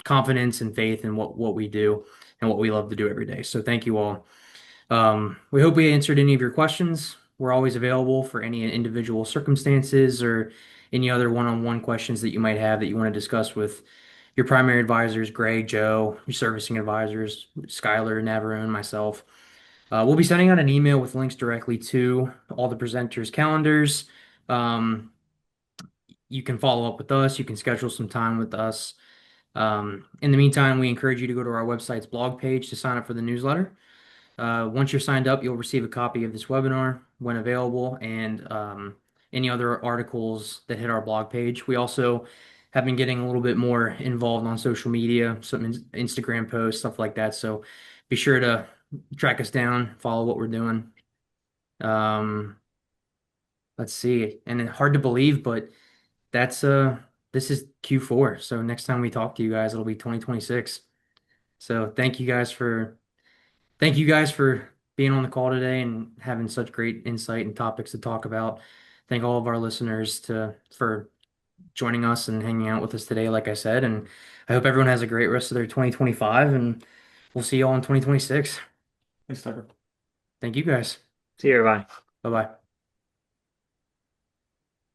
S1: confidence and faith in what we do and what we love to do every day. So thank you all. We hope we answered any of your questions. We're always available for any individual circumstances or any other one-on-one questions that you might have that you want to discuss with your primary advisors, Greg, Joe, your servicing advisors, Skylar, Navarone, myself. We'll be sending out an email with links directly to all the presenters' calendars. Um, you can follow up with us. You can schedule some time with us. In the meantime, we encourage you to go to our website's blog page to sign up for the newsletter. Once you're signed up, you'll receive a copy of this webinar when available and any other articles that hit our blog page. We also have been getting a little bit more involved on social media, some Instagram posts, stuff like that. So be sure to track us down, follow what we're doing. Um, let's see. And hard to believe, but that's this is Q4. So next time we talk to you guys, it'll be 2026. So thank you guys for being on the call today and having such great insight and topics to talk about. Thank all of our listeners for joining us and hanging out with us today, like I said. And I hope everyone has a great rest of their 2025 and we'll see you all in 2026.
S3: Thanks, Tucker.
S1: Thank you guys.
S2: See you, everybody.
S1: Bye bye.